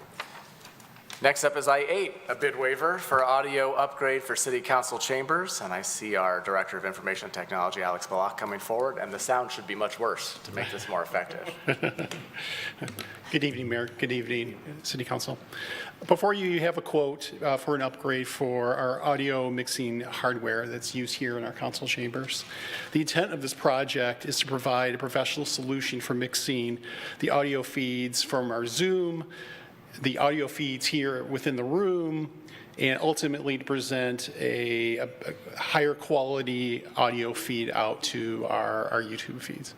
Next up is I-8, a bid waiver for audio upgrade for city council chambers. And I see our Director of Information Technology, Alex Balak, coming forward, and the sound should be much worse to make this more effective. Good evening, Mayor. Good evening, City Council. Before you have a quote for an upgrade for our audio mixing hardware that's used here in our council chambers. The intent of this project is to provide a professional solution for mixing the audio feeds from our Zoom, the audio feeds here within the room, and ultimately to present a higher quality audio feed out to our YouTube feeds.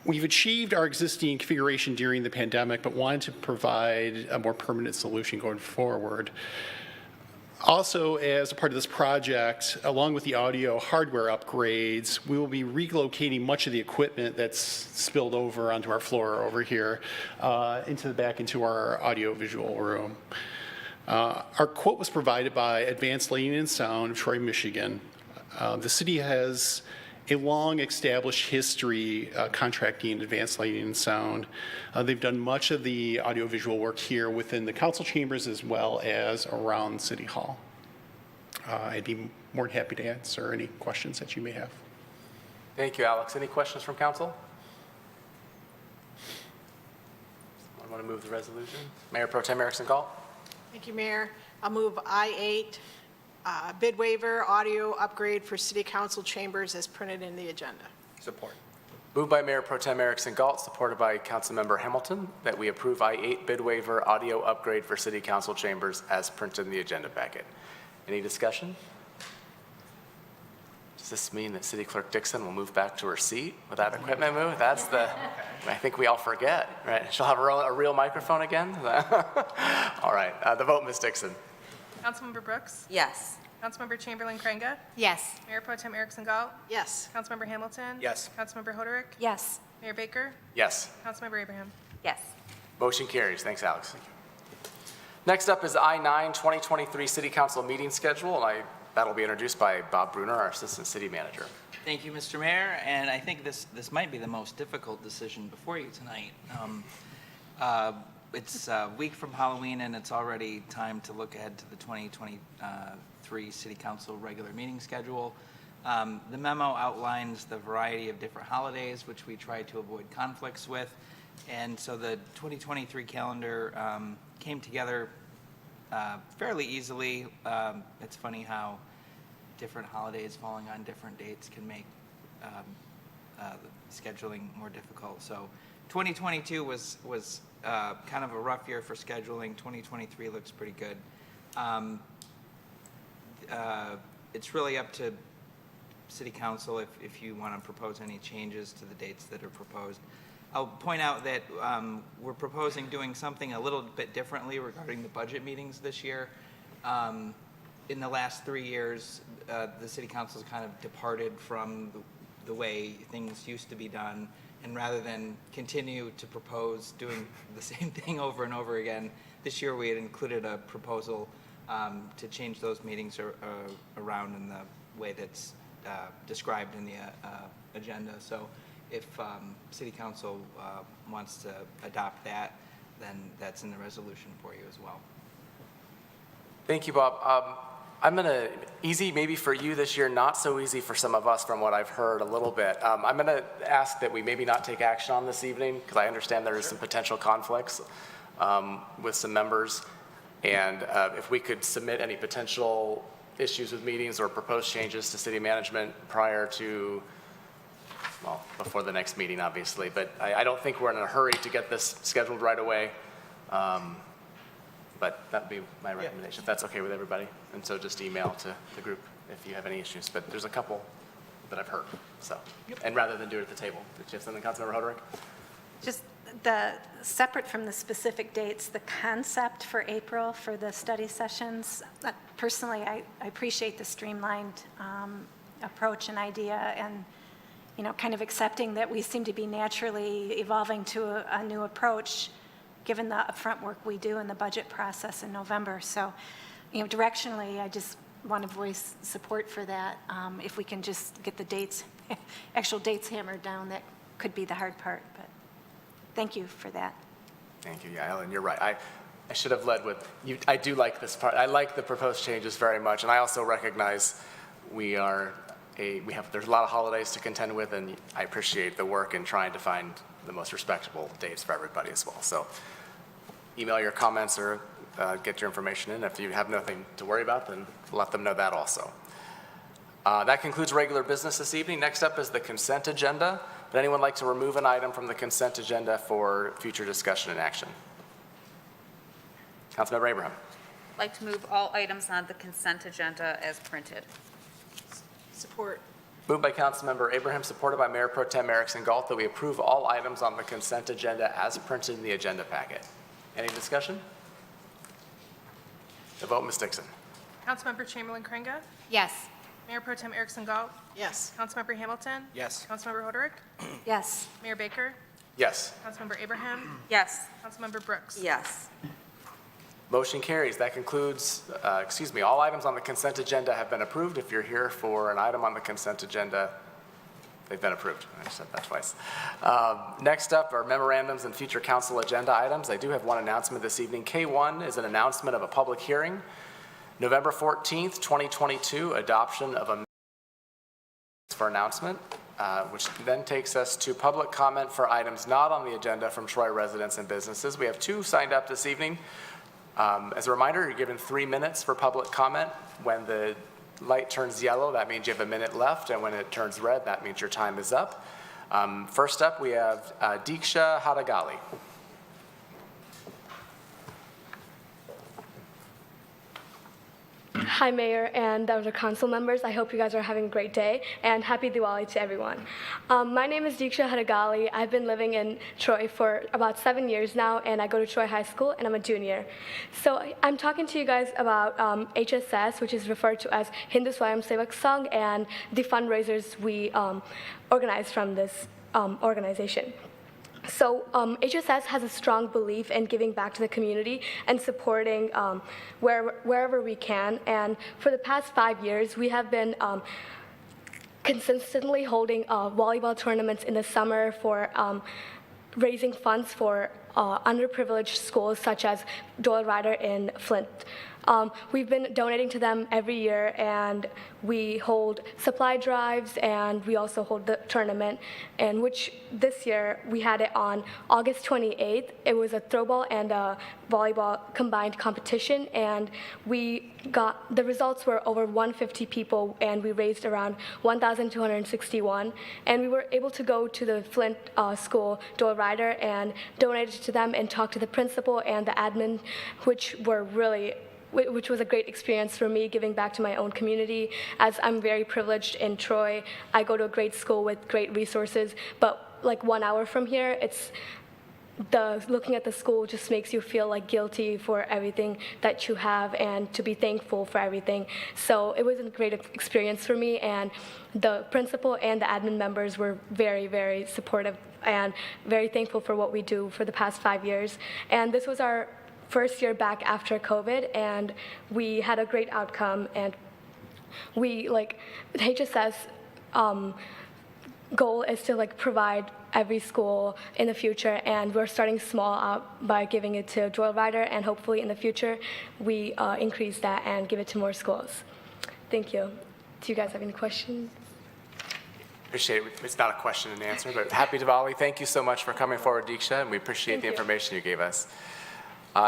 We've achieved our existing configuration during the pandemic, but wanted to provide a more permanent solution going forward. Also, as a part of this project, along with the audio hardware upgrades, we will be relocating much of the equipment that's spilled over onto our floor over here into our audio-visual room. Our quote was provided by Advanced Lighting and Sound of Troy, Michigan. The city has a long-established history contracting advanced lighting and sound. They've done much of the audiovisual work here within the council chambers as well as around City Hall. I'd be more than happy to answer any questions that you may have. Thank you, Alex. Any questions from council? I want to move the resolution. Mayor Pro Tem Erickson Galt. Thank you, Mayor. I'll move I-8, bid waiver, audio upgrade for city council chambers as printed in the agenda. Support. Moved by Mayor Pro Tem Erickson Galt, supported by Councilmember Hamilton, that we approve I-8 bid waiver audio upgrade for city council chambers as printed in the agenda packet. Any discussion? Does this mean that City Clerk Dixon will move back to her seat with that equipment move? That's the, I think we all forget, right? She'll have a real microphone again? All right, the vote, Ms. Dixon. Councilmember Brooks? Yes. Councilmember Chamberlain-Crainga? Yes. Mayor Pro Tem Erickson Galt? Yes. Councilmember Hamilton? Yes. Councilmember Hoderick? Yes. Mayor Baker? Yes. Councilmember Abraham? Yes. Motion carries. Thanks, Alex. Next up is I-9 2023 City Council meeting schedule, and that'll be introduced by Bob Bruner, our Assistant City Manager. Thank you, Mr. Mayor, and I think this might be the most difficult decision before you tonight. It's a week from Halloween, and it's already time to look ahead to the 2023 City Council regular meeting schedule. The memo outlines the variety of different holidays, which we try to avoid conflicts with, and so the 2023 calendar came together fairly easily. It's funny how different holidays falling on different dates can make scheduling more difficult. So 2022 was kind of a rough year for scheduling. 2023 looks pretty good. It's really up to City Council if you want to propose any changes to the dates that are proposed. I'll point out that we're proposing doing something a little bit differently regarding the budget meetings this year. In the last 3 years, the City Council's kind of departed from the way things used to be done, and rather than continue to propose doing the same thing over and over again, this year we had included a proposal to change those meetings around in the way that's described in the agenda. So if City Council wants to adopt that, then that's in the resolution for you as well. Thank you, Bob. I'm going to, easy maybe for you this year, not so easy for some of us from what I've heard a little bit. I'm going to ask that we maybe not take action on this evening because I understand there is some potential conflicts with some members. And if we could submit any potential issues with meetings or proposed changes to city management prior to, well, before the next meeting, obviously. But I don't think we're in a hurry to get this scheduled right away. But that'd be my recommendation, if that's okay with everybody. And so just email to the group if you have any issues. But there's a couple that I've heard, so. And rather than do it at the table. Did you have something, Councilmember Hoderick? Just separate from the specific dates, the concept for April for the study sessions, personally, I appreciate the streamlined approach and idea, and, you know, kind of accepting that we seem to be naturally evolving to a new approach given the upfront work we do in the budget process in November. So, you know, directionally, I just want to voice support for that. If we can just get the dates, actual dates hammered down, that could be the hard part, but thank you for that. Thank you, yeah, Ellen, you're right. I should have led with, I do like this part. I like the proposed changes very much, and I also recognize there's a lot of holidays to contend with, and I appreciate the work in trying to find the most respectable dates for everybody as well. So email your comments or get your information in. If you have nothing to worry about, then let them know that also. That concludes regular business this evening. Next up is the consent agenda. Would anyone like to remove an item from the consent agenda for future discussion and action? Councilmember Abraham. I'd like to move all items on the consent agenda as printed. Support. Moved by Councilmember Abraham, supported by Mayor Pro Tem Erickson Galt, that we approve all items on the consent agenda as printed in the agenda packet. Any discussion? The vote, Ms. Dixon. Councilmember Chamberlain Kringa? Yes. Mayor Pro Tem Erickson Galt? Yes. Councilmember Hamilton? Yes. Councilmember Hoderick? Yes. Mayor Baker? Yes. Councilmember Abraham? Yes. Councilmember Brooks? Yes. Motion carries. That concludes, all items on the consent agenda have been approved. If you're here for an item on the consent agenda, they've been approved. I said that twice. Next up are memorandums and future council agenda items. I do have one announcement this evening. K1 is an announcement of a public hearing. November 14th, 2022, adoption of a for announcement, which then takes us to public comment for items not on the agenda from Troy residents and businesses. We have 2 signed up this evening. As a reminder, you're given 3 minutes for public comment. When the light turns yellow, that means you have a minute left, and when it turns red, that means your time is up. First up, we have Diksha Hadagali. Hi, Mayor and other council members. I hope you guys are having a great day, and happy Diwali to everyone. My name is Diksha Hadagali. I've been living in Troy for about 7 years now, and I go to Troy High School, and I'm a junior. So I'm talking to you guys about HSS, which is referred to as Hindu Swayam Sevak Sangh, and the fundraisers we organize from this organization. So HSS has a strong belief in giving back to the community and supporting wherever we can. And for the past 5 years, we have been consistently holding volleyball tournaments in the summer for raising funds for underprivileged schools such as Doyle Ryder in Flint. We've been donating to them every year, and we hold supply drives, and we also hold the tournament, and which this year we had it on August 28th. It was a throwball and a volleyball combined competition, and the results were over 150 people, and we raised around 1,261, and we were able to go to the Flint school, Doyle Ryder, and donate it to them and talk to the principal and the admin, which was a great experience for me, giving back to my own community. As I'm very privileged in Troy, I go to a great school with great resources, but like 1 hour from here, looking at the school just makes you feel like guilty for everything that you have and to be thankful for everything. So it was a great experience for me, and the principal and the admin members were very, very supportive and very thankful for what we do for the past 5 years. And this was our first year back after COVID, and we had a great outcome, and HSS goal is to provide every school in the future, and we're starting small out by giving it to Doyle Ryder, and hopefully in the future we increase that and give it to more schools. Thank you. Do you guys have any questions? Appreciate it. It's not a question and answer, but happy Diwali. Thank you so much for coming forward, Diksha, and we appreciate the information you gave us.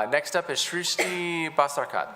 Next up is Shrishti Basarkat.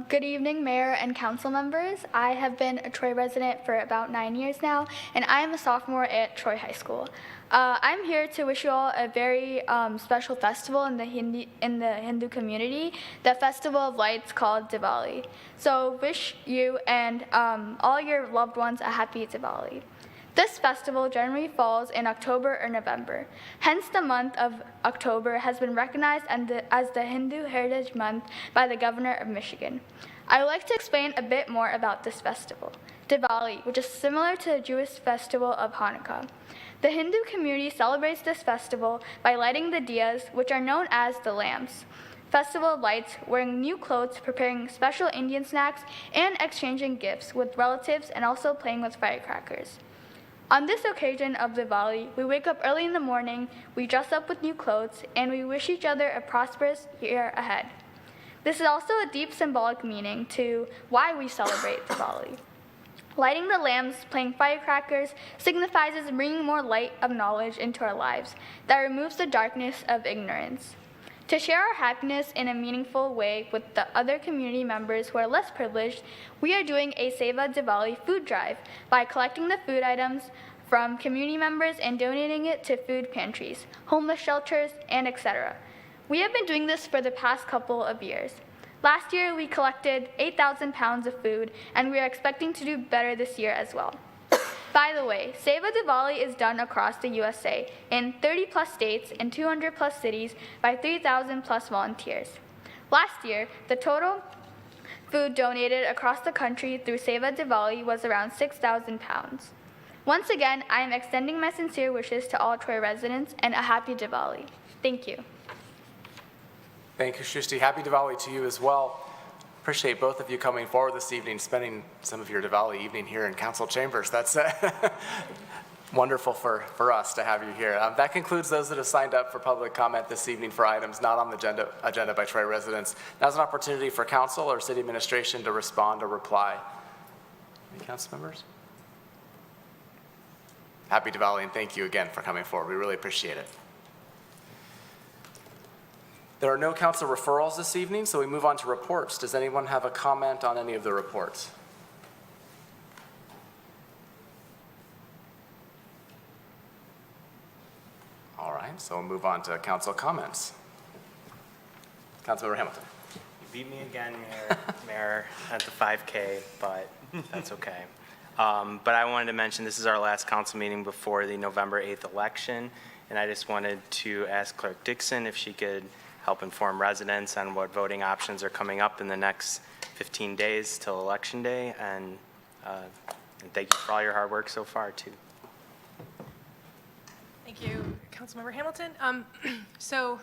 Good evening, Mayor and council members. I have been a Troy resident for about 9 years now, and I am a sophomore at Troy High School. I'm here to wish you all a very special festival in the Hindu community, the Festival of Lights called Diwali. So wish you and all your loved ones a happy Diwali. This festival generally falls in October or November. Hence, the month of October has been recognized as the Hindu Heritage Month by the Governor of Michigan. I would like to explain a bit more about this festival. Diwali, which is similar to the Jewish festival of Hanukkah. The Hindu community celebrates this festival by lighting the diyas, which are known as the lamps. Festival of Lights, wearing new clothes, preparing special Indian snacks, and exchanging gifts with relatives and also playing with firecrackers. On this occasion of Diwali, we wake up early in the morning, we dress up with new clothes, and we wish each other a prosperous year ahead. This is also a deep symbolic meaning to why we celebrate Diwali. Lighting the lamps, playing firecrackers, signifies bringing more light of knowledge into our lives that removes the darkness of ignorance. To share our happiness in a meaningful way with the other community members who are less privileged, we are doing a Seva Diwali food drive by collecting the food items from community members and donating it to food pantries, homeless shelters, and etc. We have been doing this for the past couple of years. Last year, we collected 8,000 pounds of food, and we are expecting to do better this year as well. By the way, Seva Diwali is done across the USA in 30+ states and 200+ cities by 3,000+ volunteers. Last year, the total food donated across the country through Seva Diwali was around 6,000 pounds. Once again, I am extending my sincere wishes to all Troy residents and a happy Diwali. Thank you. Thank you, Shushti. Happy Diwali to you as well. Appreciate both of you coming forward this evening, spending some of your Diwali evening here in council chambers. That's wonderful for us to have you here. That concludes those that have signed up for public comment this evening for items not on the agenda by Troy residents. Now's an opportunity for council or city administration to respond or reply. Any council members? Happy Diwali, and thank you again for coming forward. We really appreciate it. There are no council referrals this evening, so we move on to reports. Does anyone have a comment on any of the reports? All right, so we'll move on to council comments. Councilmember Hamilton. You beat me again, Mayor, at the 5K, but that's okay. But I wanted to mention this is our last council meeting before the November 8th election, and I just wanted to ask Clerk Dixon if she could help inform residents on what voting options are coming up in the next 15 days till Election Day, and thank you for all your hard work so far, too. Thank you, Councilmember Hamilton. So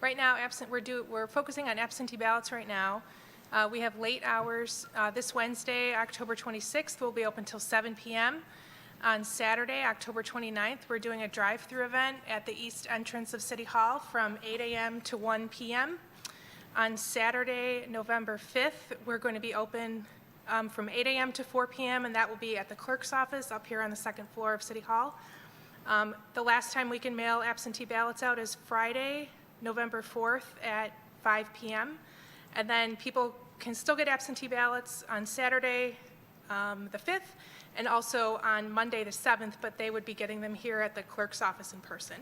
right now, we're focusing on absentee ballots right now. We have late hours. This Wednesday, October 26th, will be open till 7 p.m. On Saturday, October 29th, we're doing a drive-through event at the east entrance of City Hall from 8 a.m. to 1 p.m. On Saturday, November 5th, we're going to be open from 8 a.m. to 4 p.m., and that will be at the clerk's office up here on the second floor of City Hall. The last time we can mail absentee ballots out is Friday, November 4th at 5 p.m. And then people can still get absentee ballots on Saturday, the 5th, and also on Monday the 7th, but they would be getting them here at the clerk's office in person.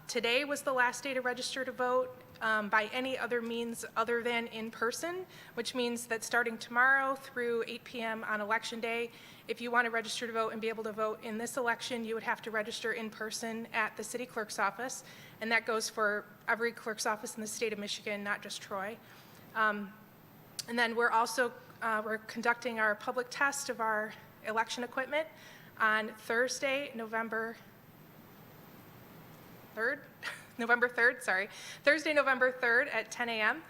Today was the last day to register to vote by any other means other than in person, which means that starting tomorrow through 8 p.m. on Election Day, if you want to register to vote and be able to vote in this election, you would have to register in person at the city clerk's office, and that goes for every clerk's office in the state of Michigan, not just Troy. And then we're also we're conducting our public test of our election equipment on Thursday, November 3rd, Thursday, November 3rd at 10 a.m.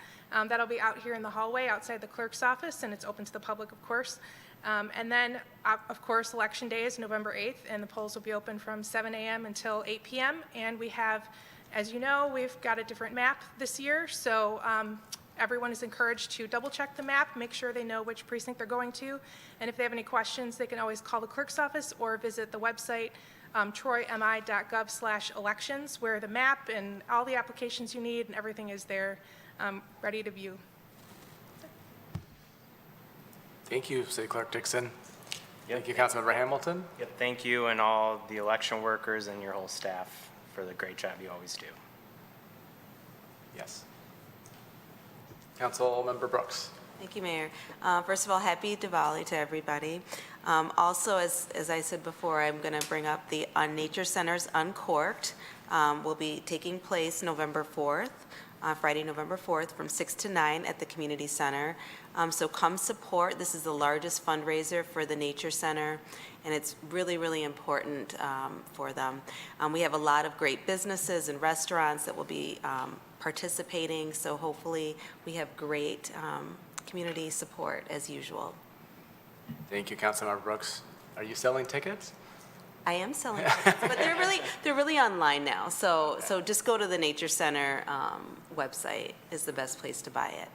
That'll be out here in the hallway outside the clerk's office, and it's open to the public, of course. And then, of course, Election Day is November 8th, and the polls will be open from 7 a.m. until 8 p.m. And we have, as you know, we've got a different map this year, so everyone is encouraged to double check the map, make sure they know which precinct they're going to, and if they have any questions, they can always call the clerk's office or visit the website, troymi.gov/elections, where the map and all the applications you need and everything is there, ready to view. Thank you, City Clerk Dixon. Thank you, Councilmember Hamilton. Yep, thank you and all the election workers and your whole staff for the great job you always do. Yes. Councilmember Brooks. Thank you, Mayor. First of all, happy Diwali to everybody. Also, as I said before, I'm going to bring up the Nature Centers Uncorked. Will be taking place November 4th, Friday, November 4th, from 6 to 9 at the Community Center. So come support. This is the largest fundraiser for the Nature Center, and it's really, really important for them. We have a lot of great businesses and restaurants that will be participating, so hopefully we have great community support as usual. Thank you, Councilmember Brooks. Are you selling tickets? I am selling tickets, but they're really online now. So just go to the Nature Center website is the best place to buy it.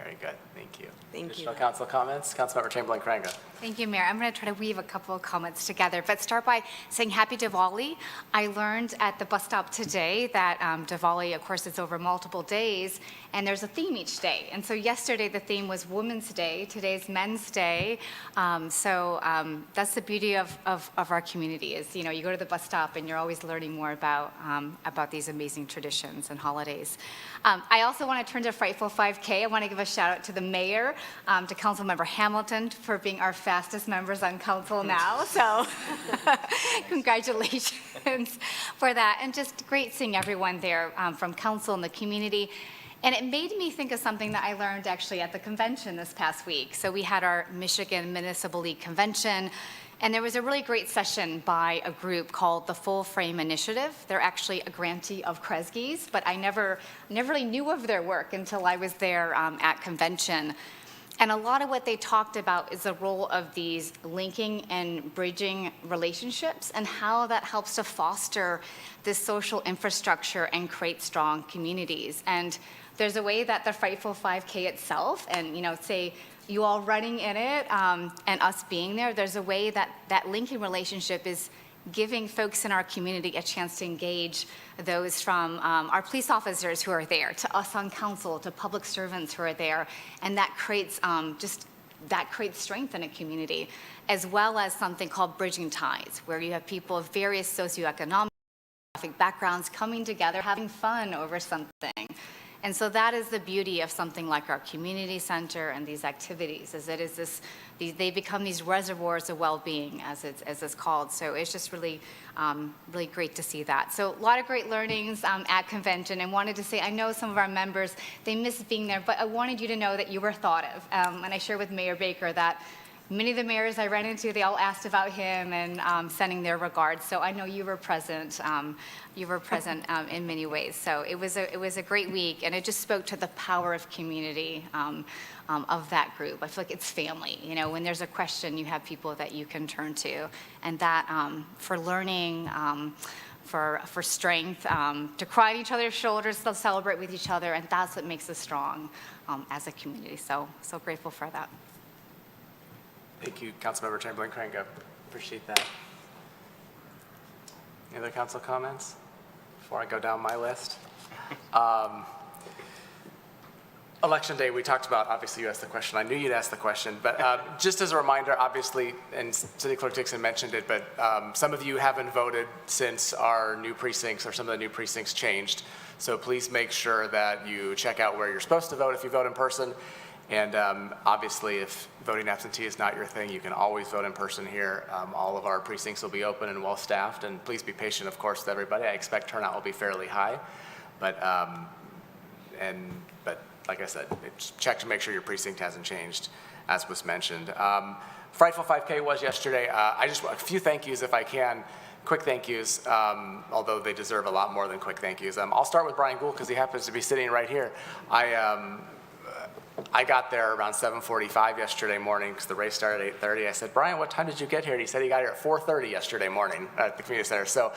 Very good. Thank you. Thank you. Additional council comments? Councilmember Chamberlain-Crainga. Thank you, Mayor. I'm going to try to weave a couple of comments together, but start by saying Happy Diwali. I learned at the bus stop today that Diwali, of course, is over multiple days, and there's a theme each day. And so yesterday the theme was Women's Day. Today's Men's Day. That's the beauty of our community is, you know, you go to the bus stop and you're always learning more about these amazing traditions and holidays. I also want to turn to Frightful 5K. I want to give a shout out to the mayor, to Councilmember Hamilton for being our fastest members on council now. So congratulations for that. And just great seeing everyone there from council and the community. And it made me think of something that I learned actually at the convention this past week. So we had our Michigan Municipal League Convention, and there was a really great session by a group called the Full Frame Initiative. They're actually a grantee of Kresge's, but I never really knew of their work until I was there at convention. And a lot of what they talked about is the role of these linking and bridging relationships and how that helps to foster this social infrastructure and create strong communities. And there's a way that the Frightful 5K itself, and say you all running in it and us being there, there's a way that that linking relationship is giving folks in our community a chance to engage those from our police officers who are there, to us on council, to public servants who are there, and that creates creates strength in a community, as well as something called bridging ties, where you have people of various socioeconomic backgrounds coming together, having fun over something. And so that is the beauty of something like our community center and these activities, is that they become these reservoirs of well-being, as it's called. So it's just really, really great to see that. So a lot of great learnings at convention, and wanted to say, I know some of our members, they miss being there, but I wanted you to know that you were thought of. And I shared with Mayor Baker that many of the mayors I ran into, they all asked about him and sending their regards. So I know you were present. In many ways. So it was a great week, and it just spoke to the power of community of that group. I feel like it's family. When there's a question, you have people that you can turn to, and that for learning, for strength, to cry on each other's shoulders, to celebrate with each other, and that's what makes us strong as a community. So grateful for that. Thank you, Councilmember Chamberlain-Crainga. Appreciate that. Any other council comments before I go down my list? Election day, we talked about, obviously you asked the question. I knew you'd ask the question, but just as a reminder, obviously, and City Clerk Dixon mentioned it, but some of you haven't voted since our new precincts or some of the new precincts changed. So please make sure that you check out where you're supposed to vote if you vote in person. And obviously, if voting absentee is not your thing, you can always vote in person here. All of our precincts will be open and well-staffed, and please be patient, of course, with everybody. I expect turnout will be fairly high, but like I said, check to make sure your precinct hasn't changed, as was mentioned. Frightful 5K was yesterday. I just want a few thank yous, if I can. Quick thank yous, although they deserve a lot more than quick thank yous. I'll start with Brian Gould, because he happens to be sitting right here. I got there around 7:45 yesterday morning because the race started at 8:30. I said, Brian, what time did you get here? And he said he got here at 4:30 yesterday morning at the community center. So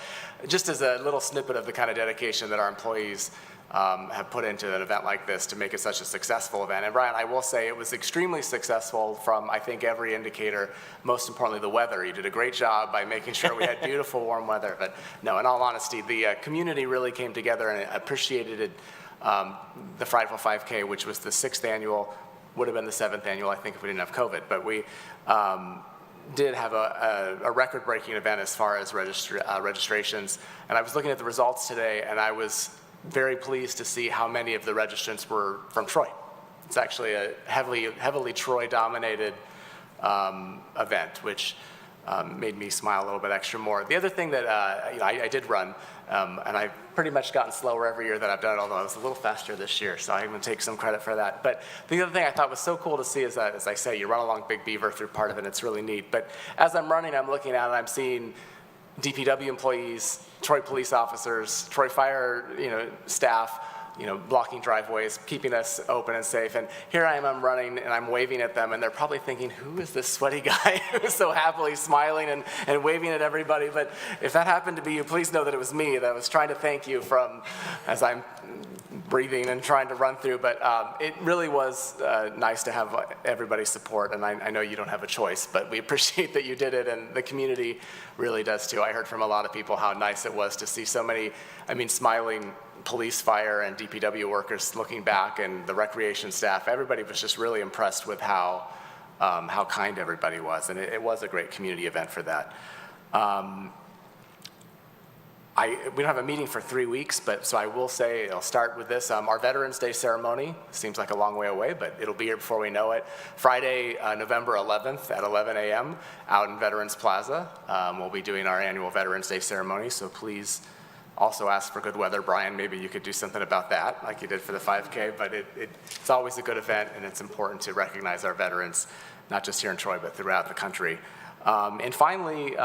just as a little snippet of the kind of dedication that our employees have put into an event like this to make it such a successful event. And Brian, I will say it was extremely successful from, I think, every indicator, most importantly, the weather. You did a great job by making sure we had beautiful, warm weather. But no, in all honesty, the community really came together and appreciated it. The Frightful 5K, which was the 6th annual, would have been the 7th annual, I think, if we didn't have COVID. But we did have a record-breaking event as far as registrations. And I was looking at the results today, and I was very pleased to see how many of the registrants were from Troy. It's actually a heavily Troy-dominated event, which made me smile a little bit extra more. The other thing that I did run, and I've pretty much gotten slower every year that I've done it, although I was a little faster this year, so I'm going to take some credit for that. But the other thing I thought was so cool to see is that, as I say, you run along Big Beaver through part of it, and it's really neat. But as I'm running, I'm looking at it, I'm seeing DPW employees, Troy police officers, Troy fire staff, blocking driveways, keeping us open and safe. And here I am, I'm running, and I'm waving at them, and they're probably thinking, who is this sweaty guy who's so happily smiling and waving at everybody? But if that happened to be you, please know that it was me that was trying to thank you as I'm breathing and trying to run through. But it really was nice to have everybody's support, and I know you don't have a choice, but we appreciate that you did it, and the community really does too. I heard from a lot of people how nice it was to see so many, smiling police, fire, and DPW workers looking back, and the recreation staff. Everybody was just really impressed with how kind everybody was, and it was a great community event for that. We don't have a meeting for 3 weeks, so I will say, I'll start with this. Our Veterans Day ceremony seems like a long way away, but it'll be here before we know it. Friday, November 11th at 11 a.m. out in Veterans Plaza. We'll be doing our annual Veterans Day ceremony, so please also ask for good weather. Brian, maybe you could do something about that, like you did for the 5K, but it's always a good event, and it's important to recognize our veterans, not just here in Troy, but throughout the country. And finally,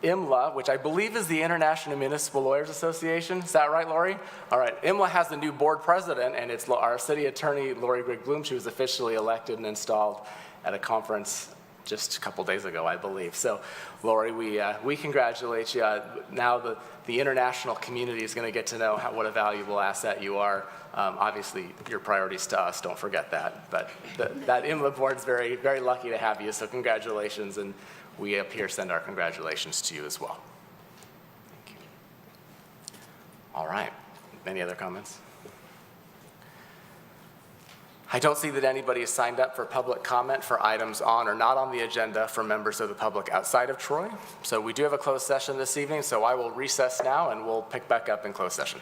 IMLA, which I believe is the International Municipal Lawyers Association. Is that right, Lori? All right, IMLA has a new board president, and it's our city attorney, Lori Grigg-Bloom. She was officially elected and installed at a conference just a couple days ago, I believe. So, Lori, we congratulate you. Now the international community is going to get to know what a valuable asset you are. Obviously, your priorities to us, don't forget that. But that IMLA board's very, very lucky to have you, so congratulations, and we up here send our congratulations to you as well. Thank you. All right, any other comments? I don't see that anybody has signed up for public comment for items on or not on the agenda for members of the public outside of Troy. So we do have a closed session this evening, so I will recess now and we'll pick back up in closed session.